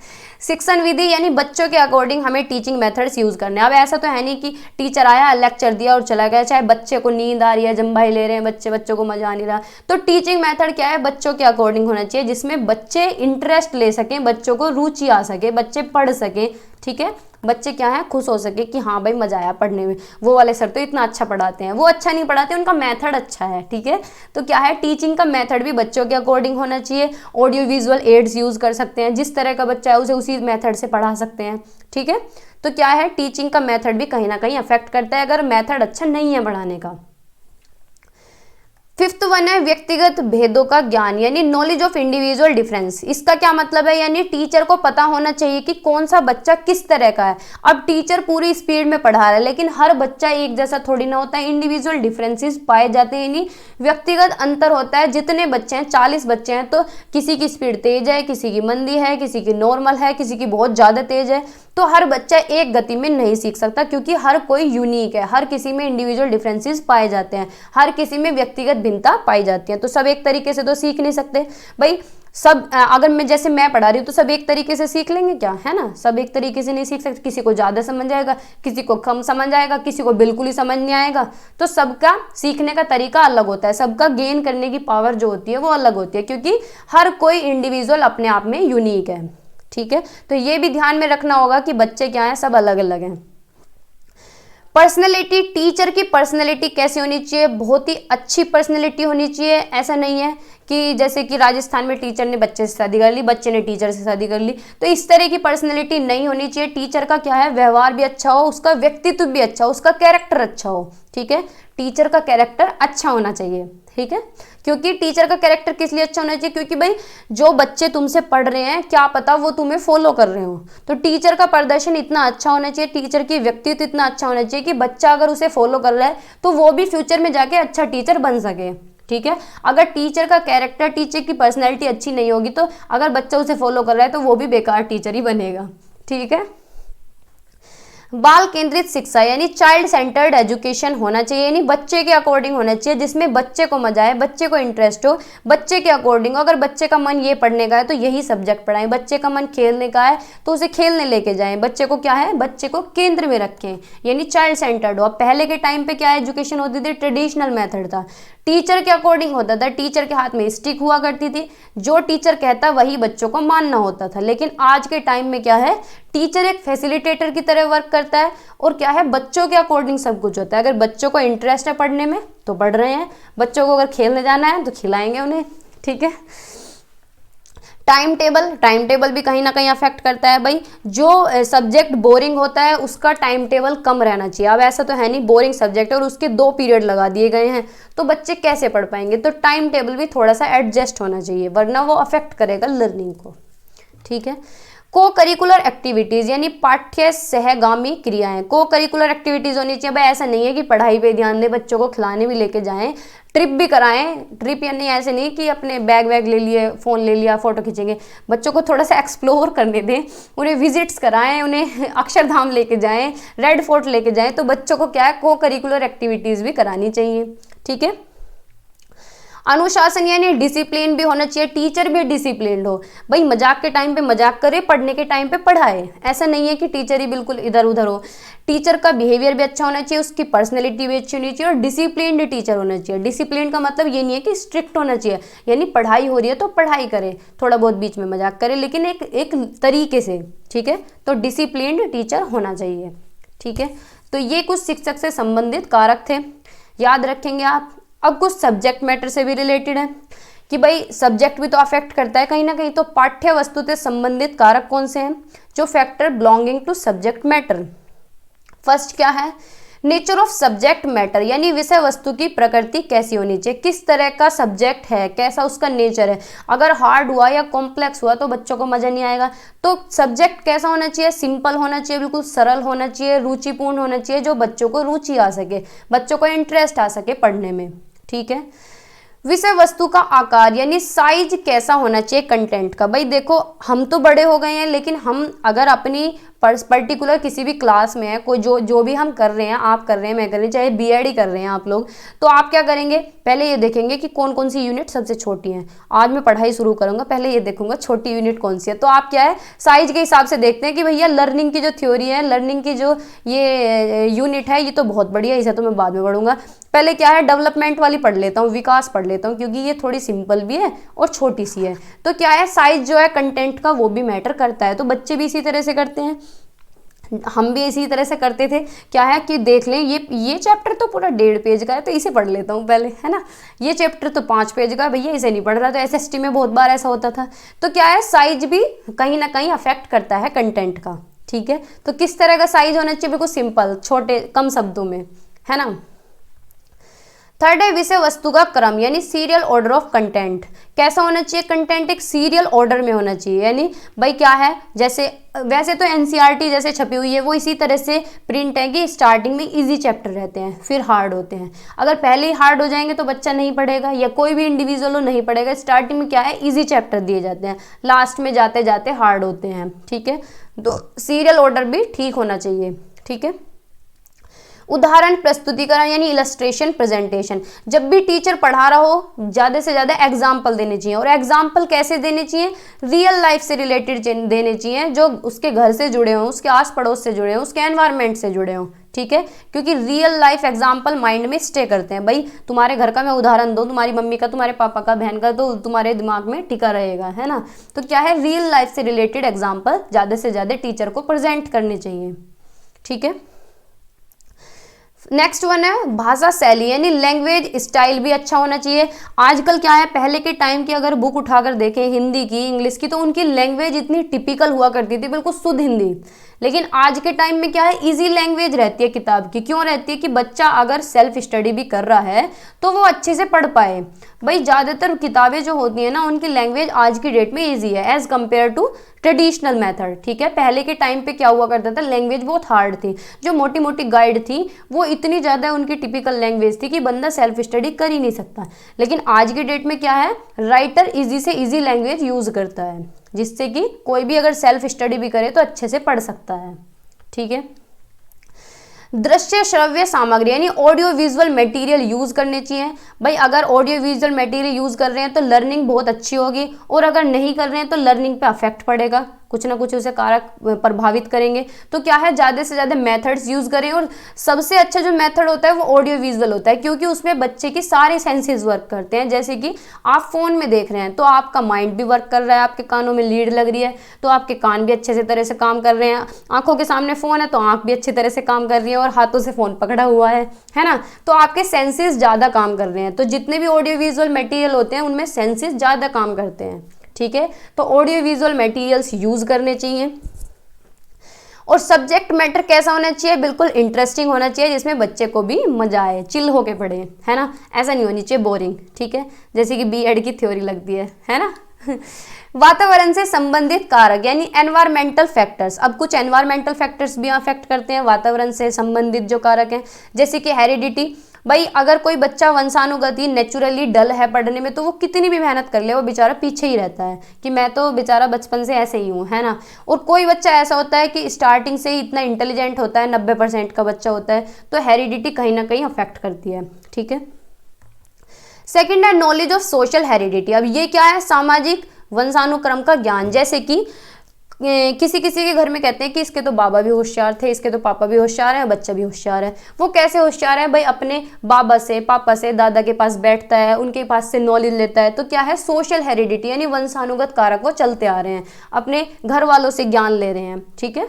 शिक्षण विधि यानी बच्चों के अकॉर्डिंग हमें टीचिंग मेथड्स यूज करने। अब ऐसा तो है नहीं कि टीचर आया लेक्चर दिया और चला गया, चाहे बच्चे को नींद आ रही है, जम्भाई ले रहे हैं बच्चे, बच्चों को मजा आ नहीं रहा, तो टीचिंग मेथड क्या है, बच्चों के अकॉर्डिंग होना चाहिए, जिसमें बच्चे इंटरेस्ट ले सकें, बच्चों को रुचि आ सके, बच्चे पढ़ सकें, ठीक है। बच्चे क्या है, खुश हो सके कि हाँ भाई मजा आया पढ़ने में, वो वाले सर तो इतना अच्छा पढ़ाते हैं, वो अच्छा नहीं पढ़ाते, उनका मेथड अच्छा है, ठीक है। तो क्या है, टीचिंग का मेथड भी बच्चों के अकॉर्डिंग होना चाहिए। ऑडियो विजुअल एड्स यूज कर सकते हैं, जिस तरह का बच्चा है उसे उसी मेथड से पढ़ा सकते हैं, ठीक है। तो क्या है, टीचिंग का मेथड भी कहीं ना कहीं अफेक्ट करता है अगर मेथड अच्छा नहीं है पढ़ाने का। 5th वन है व्यक्तिगत भेदों का ज्ञान यानी नॉलेज ऑफ इंडिविजुअल डिफरेंस। इसका क्या मतलब है, यानी टीचर को पता होना चाहिए कि कौन सा बच्चा किस तरह का है। अब टीचर पूरी स्पीड में पढ़ा रहा है लेकिन हर बच्चा एक जैसा थोड़ी ना होता है, इंडिविजुअल डिफरेंसेस पाए जाते हैं, यानी व्यक्तिगत अंतर होता है। जितने बच्चे हैं 40 बच्चे हैं तो किसी की स्पीड तेज है, किसी की मंदी है, किसी की नॉर्मल है, किसी की बहुत ज़्यादा तेज है, तो हर बच्चा एक गति में नहीं सीख सकता क्योंकि हर कोई यूनिक है, हर किसी में इंडिविजुअल डिफरेंसेस पाए जाते हैं, हर किसी में व्यक्तिगत भिन्नता पाई जाती है। तो सब एक तरीके से तो सीख नहीं सकते भाई। सब अगर मैं जैसे मैं पढ़ा रही हूँ तो सब एक तरीके से सीख लेंगे क्या, है ना, सब एक तरीके से नहीं सीख सकते। किसी को ज़्यादा समझ आएगा, किसी को कम समझ आएगा, किसी को बिल्कुल ही समझ नहीं आएगा। तो सबका सीखने का तरीका अलग होता है, सबका गेन करने की पावर जो होती है वो अलग होती है, क्योंकि हर कोई इंडिविजुअल अपने आप में यूनिक है, ठीक है। तो ये भी ध्यान में रखना होगा कि बच्चे क्या हैं, सब अलग अलग हैं। पर्सनैलिटी, टीचर की पर्सनैलिटी कैसी होनी चाहिए, बहुत ही अच्छी पर्सनैलिटी होनी चाहिए। ऐसा नहीं है कि जैसे कि राजस्थान में टीचर ने बच्चे से शादी कर ली, बच्चे ने टीचर से शादी कर ली, तो इस तरह की पर्सनैलिटी नहीं होनी चाहिए। टीचर का क्या है, व्यवहार भी अच्छा हो, उसका व्यक्तित्व भी अच्छा हो, उसका कैरेक्टर अच्छा हो, ठीक है। टीचर का कैरेक्टर अच्छा होना चाहिए, ठीक है। क्योंकि टीचर का कैरेक्टर किस लिए अच्छा होना चाहिए, क्योंकि भाई जो बच्चे तुमसे पढ़ रहे हैं क्या पता वो तुम्हें फॉलो कर रहे हो, तो टीचर का प्रदर्शन इतना अच्छा होना चाहिए, टीचर की व्यक्तित्व इतना अच्छा होना चाहिए कि बच्चा अगर उसे फॉलो कर रहा है तो वो भी फ्यूचर में जाके अच्छा टीचर बन सके, ठीक है। अगर टीचर का कैरेक्टर, टीचर की पर्सनैलिटी अच्छी नहीं होगी तो अगर बच्चा उसे फॉलो कर रहा है तो वो भी बेकार टीचर ही बनेगा, ठीक है। बाल केंद्रित शिक्षा यानी चाइल्ड सेंटर्ड एजुकेशन होना चाहिए, यानी बच्चे के अकॉर्डिंग होना चाहिए, जिसमें बच्चे को मजा आए, बच्चे को इंटरेस्ट हो, बच्चे के अकॉर्डिंग। अगर बच्चे का मन ये पढ़ने का है तो यही सब्जेक्ट पढ़ाएं, बच्चे का मन खेलने का है तो उसे खेलने लेके जाएं, बच्चे को क्या है, बच्चे को केंद्र में रखें, यानी चाइल्ड सेंटर्ड हो। अब पहले के टाइम पे क्या एजुकेशन होती थी, ट्रेडिशनल मेथड था, टीचर के अकॉर्डिंग होता था, टीचर के हाथ में स्टिक हुआ करती थी, जो टीचर कहता वही बच्चों को मानना होता था। लेकिन आज के टाइम में क्या है, टीचर एक फैसिलिटेटर की तरह वर्क करता है और क्या है, बच्चों के अकॉर्डिंग सब कुछ होता है। अगर बच्चों को इंटरेस्ट है पढ़ने में तो पढ़ रहे हैं, बच्चों को अगर खेलने जाना है तो खिलाएंगे उन्हें, ठीक है। टाइम टेबल भी कहीं ना कहीं अफेक्ट करता है भाई। जो सब्जेक्ट बोरिंग होता है उसका टाइम टेबल कम रहना चाहिए। अब ऐसा तो है नहीं, बोरिंग सब्जेक्ट है और उसके 2 पीरियड लगा दिए गए हैं तो बच्चे कैसे पढ़ पाएंगे, तो टाइम टेबल भी थोड़ा सा एडजस्ट होना चाहिए, वरना वो अफेक्ट करेगा लर्निंग को, ठीक है। को करिकुलर एक्टिविटीज यानी पाठ्य सहगामी क्रियाएं, को करिकुलर एक्टिविटीज होनी चाहिए। भाई ऐसा नहीं है कि पढ़ाई पे ध्यान दें, बच्चों को खिलाने भी लेके जाएं, ट्रिप भी कराएं। ट्रिप यानी ऐसे नहीं कि अपने बैग वैग ले लिए, फ़ोन ले लिया, फोटो खींचेंगे, बच्चों को थोड़ा सा एक्सप्लोर करने दें, उन्हें विजिट्स कराएं, उन्हें अक्षरधाम लेके जाएं, रेड फोर्ट लेके जाएं। तो बच्चों को क्या है, को करिकुलर एक्टिविटीज़ भी करानी चाहिए, ठीक है। अनुशासन यानी डिसिप्लिन भी होना चाहिए, टीचर भी डिसिप्लिन्ड हो। भाई मजाक के टाइम पे मजाक करे, पढ़ने के टाइम पे पढ़ाए, ऐसा नहीं है कि टीचर ही बिल्कुल इधर उधर हो। टीचर का बिहेवियर भी अच्छा होना चाहिए, उसकी पर्सनैलिटी भी अच्छी होनी चाहिए और डिसिप्लिन्ड टीचर होना चाहिए। डिसिप्लिन का मतलब ये नहीं है कि स्ट्रिक्ट होना चाहिए, यानी पढ़ाई हो रही है तो पढ़ाई करे, थोड़ा बहुत बीच में मजाक करे, लेकिन एक तरीके से, ठीक है। तो डिसिप्लिन्ड टीचर होना चाहिए, ठीक है। तो ये कुछ शिक्षक से संबंधित कारक थे, याद रखेंगे आप। अब कुछ सब्जेक्ट मैटर से भी रिलेटेड है कि भाई सब्जेक्ट भी तो अफेक्ट करता है कहीं ना कहीं, तो पाठ्य वस्तु से संबंधित कारक कौन से हैं, जो factor belonging to subject matter. First क्या है, नेचर ऑफ सब्जेक्ट मैटर, यानी विषय वस्तु की प्रकृति कैसी होनी चाहिए, किस तरह का सब्जेक्ट है, कैसा उसका नेचर है। अगर हार्ड हुआ या कॉम्प्लेक्स हुआ तो बच्चों को मजा नहीं आएगा। तो सब्जेक्ट कैसा होना चाहिए, सिंपल होना चाहिए, बिल्कुल सरल होना चाहिए, रुचिपूर्ण होना चाहिए, जो बच्चों को रुचि आ सके, बच्चों को इंटरेस्ट आ सके पढ़ने में, ठीक है। विषय वस्तु का आकार यानी साइज कैसा होना चाहिए कंटेंट का। भाई देखो हम तो बड़े हो गए हैं, लेकिन हम अगर अपनी पर्टिकुलर किसी भी क्लास में है, कोई जो भी हम कर रहे हैं, आप कर रहे हैं, मैं कर रही हूँ, चाहे बीएड ही कर रहे हैं आप लोग, तो आप क्या करेंगे, पहले ये देखेंगे कि कौन कौन सी यूनिट सबसे छोटी है। आज मैं पढ़ाई शुरू करूंगा, पहले ये देखूंगा छोटी यूनिट कौन सी है। तो आप क्या है, साइज के हिसाब से देखते हैं कि भैया लर्निंग की जो थ्योरी है, लर्निंग की जो ये यूनिट है, ये तो बहुत बढ़िया है, इसे तो मैं बाद में पढ़ूंगा। पहले क्या है, डेवलपमेंट वाली पढ़ लेता हूँ, विकास पढ़ लेता हूँ, क्योंकि ये थोड़ी सिंपल भी है और छोटी सी है। तो क्या है, साइज जो है कंटेंट का वो भी मैटर करता है। तो बच्चे भी इसी तरह से करते हैं, हम भी इसी तरह से करते थे। क्या है कि देख लें ये चैप्टर तो पूरा 1.5 पेज का है, तो इसे पढ़ लेता हूँ पहले, है ना। ये चैप्टर तो 5 पेज का है, भैया इसे नहीं पढ़ रहा। तो एसएसटी में बहुत बार ऐसा होता था। तो क्या है, साइज भी कहीं ना कहीं अफेक्ट करता है कंटेंट का, ठीक है। तो किस तरह का साइज होना चाहिए, बिल्कुल सिंपल, छोटे, कम शब्दों में, है ना। थर्ड है विषय वस्तु का क्रम, यानी सीरियल ऑर्डर ऑफ कंटेंट। कैसा होना चाहिए कंटेंट, एक सीरियल ऑर्डर में होना चाहिए। यानी भाई क्या है, जैसे वैसे तो एनसीईआरटी जैसे छपी हुई है वो इसी तरह से प्रिंट है कि स्टार्टिंग में इजी चैप्टर रहते हैं, फिर हार्ड होते हैं। अगर पहले ही हार्ड हो जाएंगे तो बच्चा नहीं पढ़ेगा, या कोई भी इंडिविजुअल हो नहीं पढ़ेगा। स्टार्टिंग में क्या है, इजी चैप्टर दिए जाते हैं, लास्ट में जाते जाते हार्ड होते हैं, ठीक है। तो सीरियल ऑर्डर भी ठीक होना चाहिए, ठीक है। उदाहरण प्रस्तुतिकरण यानी इलस्ट्रेशन प्रेजेंटेशन, जब भी टीचर पढ़ा रहा हो ज़्यादा से ज़्यादा एग्जाम्पल देने चाहिए। और एग्जाम्पल कैसे देने चाहिए, रियल लाइफ से रिलेटेड देने चाहिए, जो उसके घर से जुड़े हों, उसके आस पड़ोस से जुड़े हों, उसके एनवायरनमेंट से जुड़े हों, ठीक है। क्योंकि रियल लाइफ एग्जाम्पल माइंड में स्टे करते हैं। भाई तुम्हारे घर का मैं उदाहरण दूं, तुम्हारी मम्मी का, तुम्हारे पापा का, बहन का, तो तुम्हारे दिमाग में टिका रहेगा, है ना। तो क्या है, रियल लाइफ से रिलेटेड एग्जाम्पल ज़्यादा से ज़्यादा टीचर को प्रेजेंट करने चाहिए, ठीक है। नेक्स्ट वन है भाषा शैली, यानी लैंग्वेज स्टाइल भी अच्छा होना चाहिए। आजकल क्या है, पहले के टाइम की अगर बुक उठाकर देखें हिंदी की, इंग्लिश की, तो उनकी लैंग्वेज इतनी टिपिकल हुआ करती थी, बिल्कुल शुद्ध हिंदी। लेकिन आज के टाइम में क्या है, इजी लैंग्वेज रहती है किताब की। क्यों रहती है, कि बच्चा अगर सेल्फ स्टडी भी कर रहा है तो वो अच्छे से पढ़ पाए। भाई ज़्यादातर किताबें जो होती हैं ना, उनकी लैंग्वेज आज की डेट में ईजी है as compare to traditional method, ठीक है। पहले के टाइम पे क्या हुआ करता था, लैंग्वेज बहुत हार्ड थी। जो मोटी मोटी गाइड थी वो इतनी ज़्यादा उनकी टिपिकल लैंग्वेज थी कि बंदा सेल्फ स्टडी कर ही नहीं सकता। लेकिन आज की डेट में क्या है, राइटर ईजी से ईजी लैंग्वेज यूज़ करता है, जिससे कि कोई भी अगर सेल्फ स्टडी भी करे तो अच्छे से पढ़ सकता है, ठीक है। दृश्य श्रव्य सामग्री यानी ऑडियो विजुअल मटेरियल यूज करने चाहिए। भाई अगर ऑडियो विजुअल मटेरियल यूज कर रहे हैं तो लर्निंग बहुत अच्छी होगी, और अगर नहीं कर रहे हैं तो लर्निंग पे अफेक्ट पड़ेगा, कुछ ना कुछ उसे कारक प्रभावित करेंगे। तो क्या है, ज़्यादा से ज़्यादा मेथड्स यूज़ करें। और सबसे अच्छा जो मेथड होता है वो ऑडियो विजुअल होता है, क्योंकि उसमें बच्चे की सारे सेंसेस वर्क करते हैं। जैसे कि आप फ़ोन में देख रहे हैं तो आपका माइंड भी वर्क कर रहा है, आपके कानों में लीड लग रही है तो आपके कान भी अच्छे से तरह से काम कर रहे हैं। आंखों के सामने फ़ोन है तो आंख भी अच्छी तरह से काम कर रही है, और हाथों से फ़ोन पकड़ा हुआ है ना। तो आपके सेंसेस ज़्यादा काम कर रहे हैं। तो जितने भी ऑडियो विजुअल मटेरियल होते हैं उनमें सेंसेस ज़्यादा काम करते हैं, ठीक है। तो ऑडियो विजुअल मटेरियल्स यूज करने चाहिए। और सब्जेक्ट मैटर कैसा होना चाहिए, बिल्कुल इंटरेस्टिंग होना चाहिए, जिसमें बच्चे को भी मजा आए, चिल होके पढ़े, है ना। ऐसा नहीं होनी चाहिए बोरिंग, ठीक है, जैसे कि बीएड की थ्योरी लगती है ना। वातावरण से संबंधित कारक यानी एनवायरमेंटल फैक्टर्स। अब कुछ एनवायरमेंटल फैक्टर्स भी अफेक्ट करते हैं वातावरण से संबंधित जो कारक हैं, जैसे कि हेरिडिटी। भाई अगर कोई बच्चा वंशानुगति नेचुरली डल है पढ़ने में तो वो कितनी भी मेहनत कर ले वो बेचारा पीछे ही रहता है कि मैं तो बेचारा बचपन से ऐसे ही हूँ, है ना। और कोई बच्चा ऐसा होता है कि स्टार्टिंग से ही इतना इंटेलिजेंट होता है, 90% का बच्चा होता है। तो हेरिडिटी कहीं ना कहीं अफेक्ट करती है, ठीक है। सेकेंड है नॉलेज ऑफ सोशल हेरिडिटी। अब ये क्या है, सामाजिक वंशानुक्रम का ज्ञान। जैसे कि किसी किसी के घर में कहते हैं कि इसके तो बाबा भी होशियार थे, इसके तो पापा भी होशियार है, बच्चा भी होशियार है। वो कैसे होशियार है, भाई अपने बाबा से, पापा से, दादा के पास बैठता है, उनके पास से नॉलेज लेता है। तो क्या है, सोशल हेरिडिटी यानी वंशानुगत कारक वो चलते आ रहे हैं, अपने घर वालों से ज्ञान ले रहे हैं, ठीक है।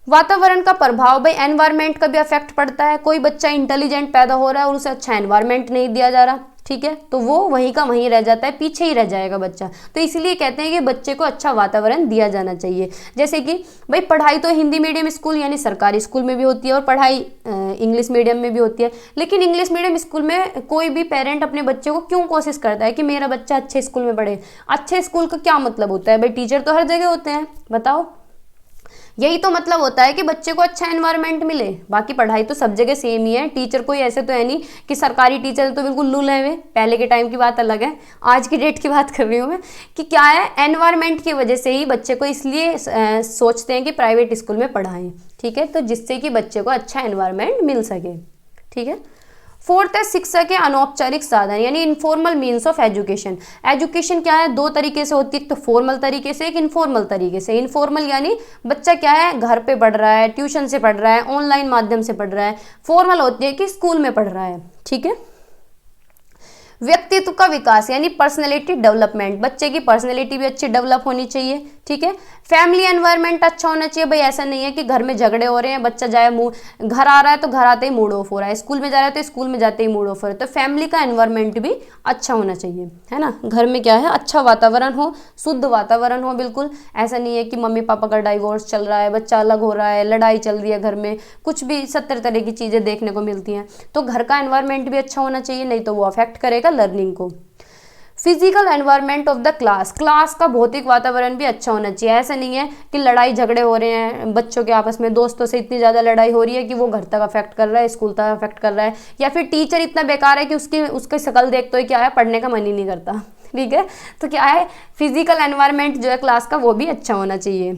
वातावरण का प्रभाव, भाई एनवायरनमेंट का भी अफेक्ट पड़ता है। कोई बच्चा इंटेलिजेंट पैदा हो रहा है और उसे अच्छा एनवायरनमेंट नहीं दिया जा रहा, ठीक है, तो वो वहीं का वहीं रह जाता है, पीछे ही रह जाएगा बच्चा। तो इसलिए कहते हैं कि बच्चे को अच्छा वातावरण दिया जाना चाहिए। जैसे कि भाई पढ़ाई तो हिंदी मीडियम स्कूल यानी सरकारी स्कूल में भी होती है और पढ़ाई इंग्लिश मीडियम में भी होती है, लेकिन इंग्लिश मीडियम स्कूल में कोई भी पेरेंट अपने बच्चे को क्यों कोशिश करता है कि मेरा बच्चा अच्छे स्कूल में पढ़े। अच्छे स्कूल का क्या मतलब होता है भाई, टीचर तो हर जगह होते हैं, बताओ। यही तो मतलब होता है कि बच्चे को अच्छा एनवायरनमेंट मिले। बाकी पढ़ाई तो सब जगह सेम ही है, टीचर कोई ऐसे तो है नहीं कि सरकारी टीचर तो बिल्कुल लूल है वे, पहले के टाइम की बात अलग है, आज की डेट की बात कर रही हूँ मैं। कि क्या है, एनवायरनमेंट की वजह से ही बच्चे को इसलिए सोचते हैं कि प्राइवेट स्कूल में पढ़ाएं, ठीक है, तो जिससे कि बच्चे को अच्छा एनवायरनमेंट मिल सके, ठीक है। फोर्थ है शिक्षा के अनौपचारिक साधन यानी informal means of education. Education क्या है, दो तरीके से होती है, एक तो फॉर्मल तरीके से, एक इनफॉर्मल तरीके से। इनफॉर्मल यानी बच्चा क्या है, घर पे पढ़ रहा है, ट्यूशन से पढ़ रहा है, ऑनलाइन माध्यम से पढ़ रहा है। फॉर्मल होती है कि स्कूल में पढ़ रहा है, ठीक है। व्यक्तित्व का विकास यानी पर्सनैलिटी डेवलपमेंट, बच्चे की पर्सनैलिटी भी अच्छी डेवलप होनी चाहिए, ठीक है। फैमिली एनवायरनमेंट अच्छा होना चाहिए, भाई ऐसा नहीं है कि घर में झगड़े हो रहे हैं, बच्चा जाए घर आ रहा है तो घर आते ही मूड ऑफ हो रहा है, स्कूल में जा रहा है तो स्कूल में जाते ही मूड ऑफ हो रहा है। तो फैमिली का एनवायरनमेंट भी अच्छा होना चाहिए, है ना। घर में क्या है, अच्छा वातावरण हो, शुद्ध वातावरण हो, बिल्कुल ऐसा नहीं है कि मम्मी पापा का डाइवोर्स चल रहा है, बच्चा अलग हो रहा है, लड़ाई चल रही है घर में, कुछ भी 70 तरह की चीज़ें देखने को मिलती हैं। तो घर का एनवायरनमेंट भी अच्छा होना चाहिए, नहीं तो वो अफेक्ट करेगा लर्निंग को। Physical environment of the class, class का भौतिक वातावरण भी अच्छा होना चाहिए। ऐसा नहीं है कि लड़ाई झगड़े हो रहे हैं बच्चों के आपस में, दोस्तों से इतनी ज़्यादा लड़ाई हो रही है कि वो घर तक अफेक्ट कर रहा है, स्कूल तक अफेक्ट कर रहा है, या फिर टीचर इतना बेकार है कि उसकी शक्ल देख तो क्या है, पढ़ने का मन ही नहीं करता, ठीक है। तो क्या है, फिजिकल एनवायरनमेंट जो है क्लास का वो भी अच्छा होना चाहिए।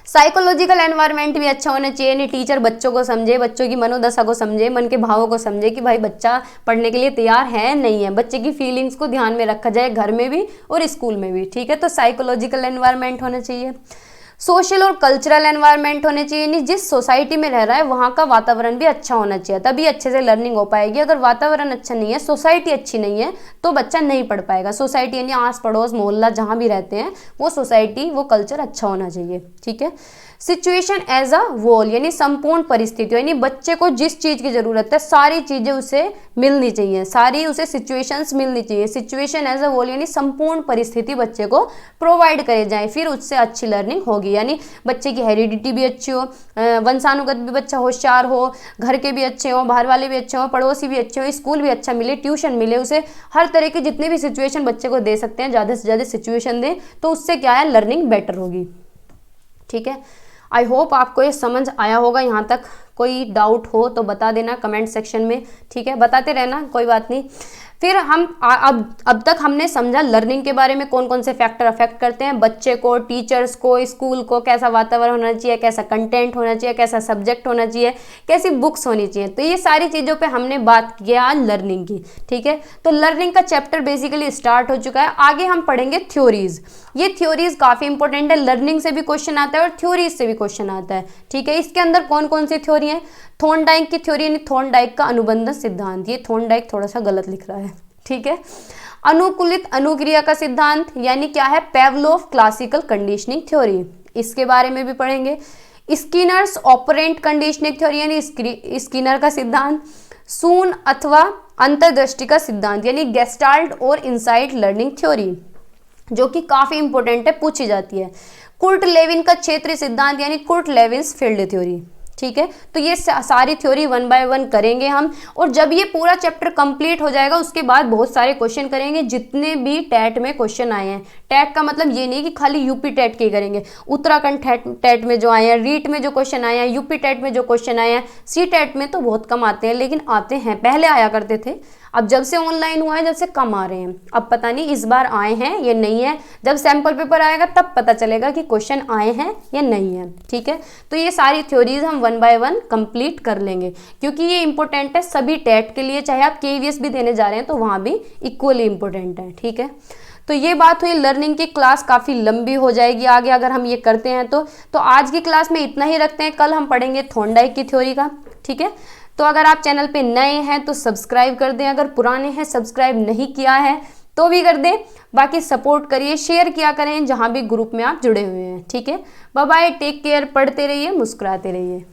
साइकोलॉजिकल एनवायरनमेंट भी अच्छा होना चाहिए, यानी टीचर बच्चों को समझे, बच्चों की मनोदशा को समझे, मन के भावों को समझे कि भाई बच्चा पढ़ने के लिए तैयार है नहीं है। बच्चे की फीलिंग्स को ध्यान में रखा जाए, घर में भी और स्कूल में भी, ठीक है। तो साइकोलॉजिकल एनवायरनमेंट होना चाहिए। सोशल और कल्चरल एनवायरनमेंट होने चाहिए, यानी जिस सोसाइटी में रह रहा है वहाँ का वातावरण भी अच्छा होना चाहिए, तभी अच्छे से लर्निंग हो पाएगी। अगर वातावरण अच्छा नहीं है, सोसाइटी अच्छी नहीं है, तो बच्चा नहीं पढ़ पाएगा। सोसाइटी यानी आस पड़ोस मोहल्ला जहाँ भी रहते हैं, वो सोसाइटी वो कल्चर अच्छा होना चाहिए, ठीक है। सिचुएशन एज अ वोल यानी संपूर्ण परिस्थिति, यानी बच्चे को जिस चीज़ की ज़रूरत है सारी चीज़ें उसे मिलनी चाहिए, सारी उसे सिचुएशंस मिलनी चाहिए। सिचुएशन एज अ वोल यानी संपूर्ण परिस्थिति बच्चे को प्रोवाइड करे जाए, फिर उससे अच्छी लर्निंग होगी। यानी बच्चे की हेरिडिटी भी अच्छी हो, वंशानुगत भी बच्चा होशियार हो, घर के भी अच्छे हो, बाहर वाले भी अच्छे हो, पड़ोसी भी अच्छे हो, स्कूल भी अच्छा मिले, ट्यूशन मिले उसे, हर तरह की जितने भी सिचुएशन बच्चे को दे सकते हैं ज़्यादा से ज़्यादा सिचुएशन दें, तो उससे क्या है, लर्निंग बेटर होगी, ठीक है। आई होप आपको ये समझ आया होगा। यहाँ तक कोई डाउट हो तो बता देना कमेंट सेक्शन में, ठीक है, बताते रहना, कोई बात नहीं। फिर हम अब तक हमने समझा लर्निंग के बारे में, कौन कौन से फैक्टर अफेक्ट करते हैं बच्चे को, टीचर्स को, स्कूल को, कैसा वातावरण होना चाहिए, कैसा कंटेंट होना चाहिए, कैसा सब्जेक्ट होना चाहिए, कैसी बुक्स होनी चाहिए। तो ये सारी चीज़ों पे हमने बात किया आज लर्निंग की, ठीक है। तो लर्निंग का चैप्टर बेसिकली स्टार्ट हो चुका है। आगे हम पढ़ेंगे थ्योरीज। ये थ्योरीज काफ़ी इंपॉर्टेंट है, लर्निंग से भी क्वेश्चन आता है और थ्योरीज से भी क्वेश्चन आता है, ठीक है। इसके अंदर कौन कौन सी थ्योरी है, थॉर्नडाइक की थ्योरी यानी थॉर्नडाइक का अनुबंधन सिद्धांत, ये थॉर्नडाइक थोड़ा सा गलत लिख रहा है, ठीक है। अनुकूलित अनुक्रिया का सिद्धांत यानी क्या है, पेवलोव क्लासिकल कंडीशनिंग थ्योरी, इसके बारे में भी पढ़ेंगे। स्किनर्स ऑपरेंट कंडीशनिंग थ्योरी यानी स्किनर का सिद्धांत। सून अथवा अंतर्दृष्टि का सिद्धांत यानी गेस्टाल्ट और इनसाइट लर्निंग थ्योरी, जो कि काफी इंपॉर्टेंट है, पूछी जाती है। कुर्ट लेविन का क्षेत्रीय सिद्धांत यानी कुर्ट लेविन्स फील्ड थ्योरी, ठीक है। तो ये सारी थ्योरी 1 बाय 1 करेंगे हम, और जब ये पूरा चैप्टर कंप्लीट हो जाएगा उसके बाद बहुत सारे क्वेश्चन करेंगे, जितने भी टैट में क्वेश्चन आए हैं। टैट का मतलब ये नहीं कि खाली यूपी टैट के करेंगे, उत्तराखंड टैट में जो आए हैं, रीट में जो क्वेश्चन आए हैं, यूपी टैट में जो क्वेश्चन आए हैं, सी टैट में तो बहुत कम आते हैं, लेकिन आते हैं, पहले आया करते थे, अब जब से ऑनलाइन हुआ है जब से कम आ रहे हैं। अब पता नहीं इस बार आए हैं या नहीं है, जब सैम्पल पेपर आएगा तब पता चलेगा कि क्वेश्चन आए हैं या नहीं है, ठीक है। तो ये सारी थ्योरीज हम 1 बाय 1 कंप्लीट कर लेंगे, क्योंकि ये इंपॉर्टेंट है सभी टैट के लिए, चाहे आप केवीएस भी देने जा रहे हैं तो वहाँ भी इक्वली इंपॉर्टेंट है, ठीक है। तो ये बात हुई लर्निंग की। क्लास काफ़ी लंबी हो जाएगी आगे अगर हम ये करते हैं तो आज की क्लास में इतना ही रखते हैं। कल हम पढ़ेंगे थॉर्नडाइक की थ्योरी का, ठीक है। तो अगर आप चैनल पे नए हैं तो सब्सक्राइब कर दें, अगर पुराने हैं सब्सक्राइब नहीं किया है तो भी कर दें, बाकी सपोर्ट करिए, शेयर किया करें जहाँ भी ग्रुप में आप जुड़े हुए हैं। ठीक है, बाय बाय, टेक केयर, पढ़ते रहिए, मुस्कुराते रहिए।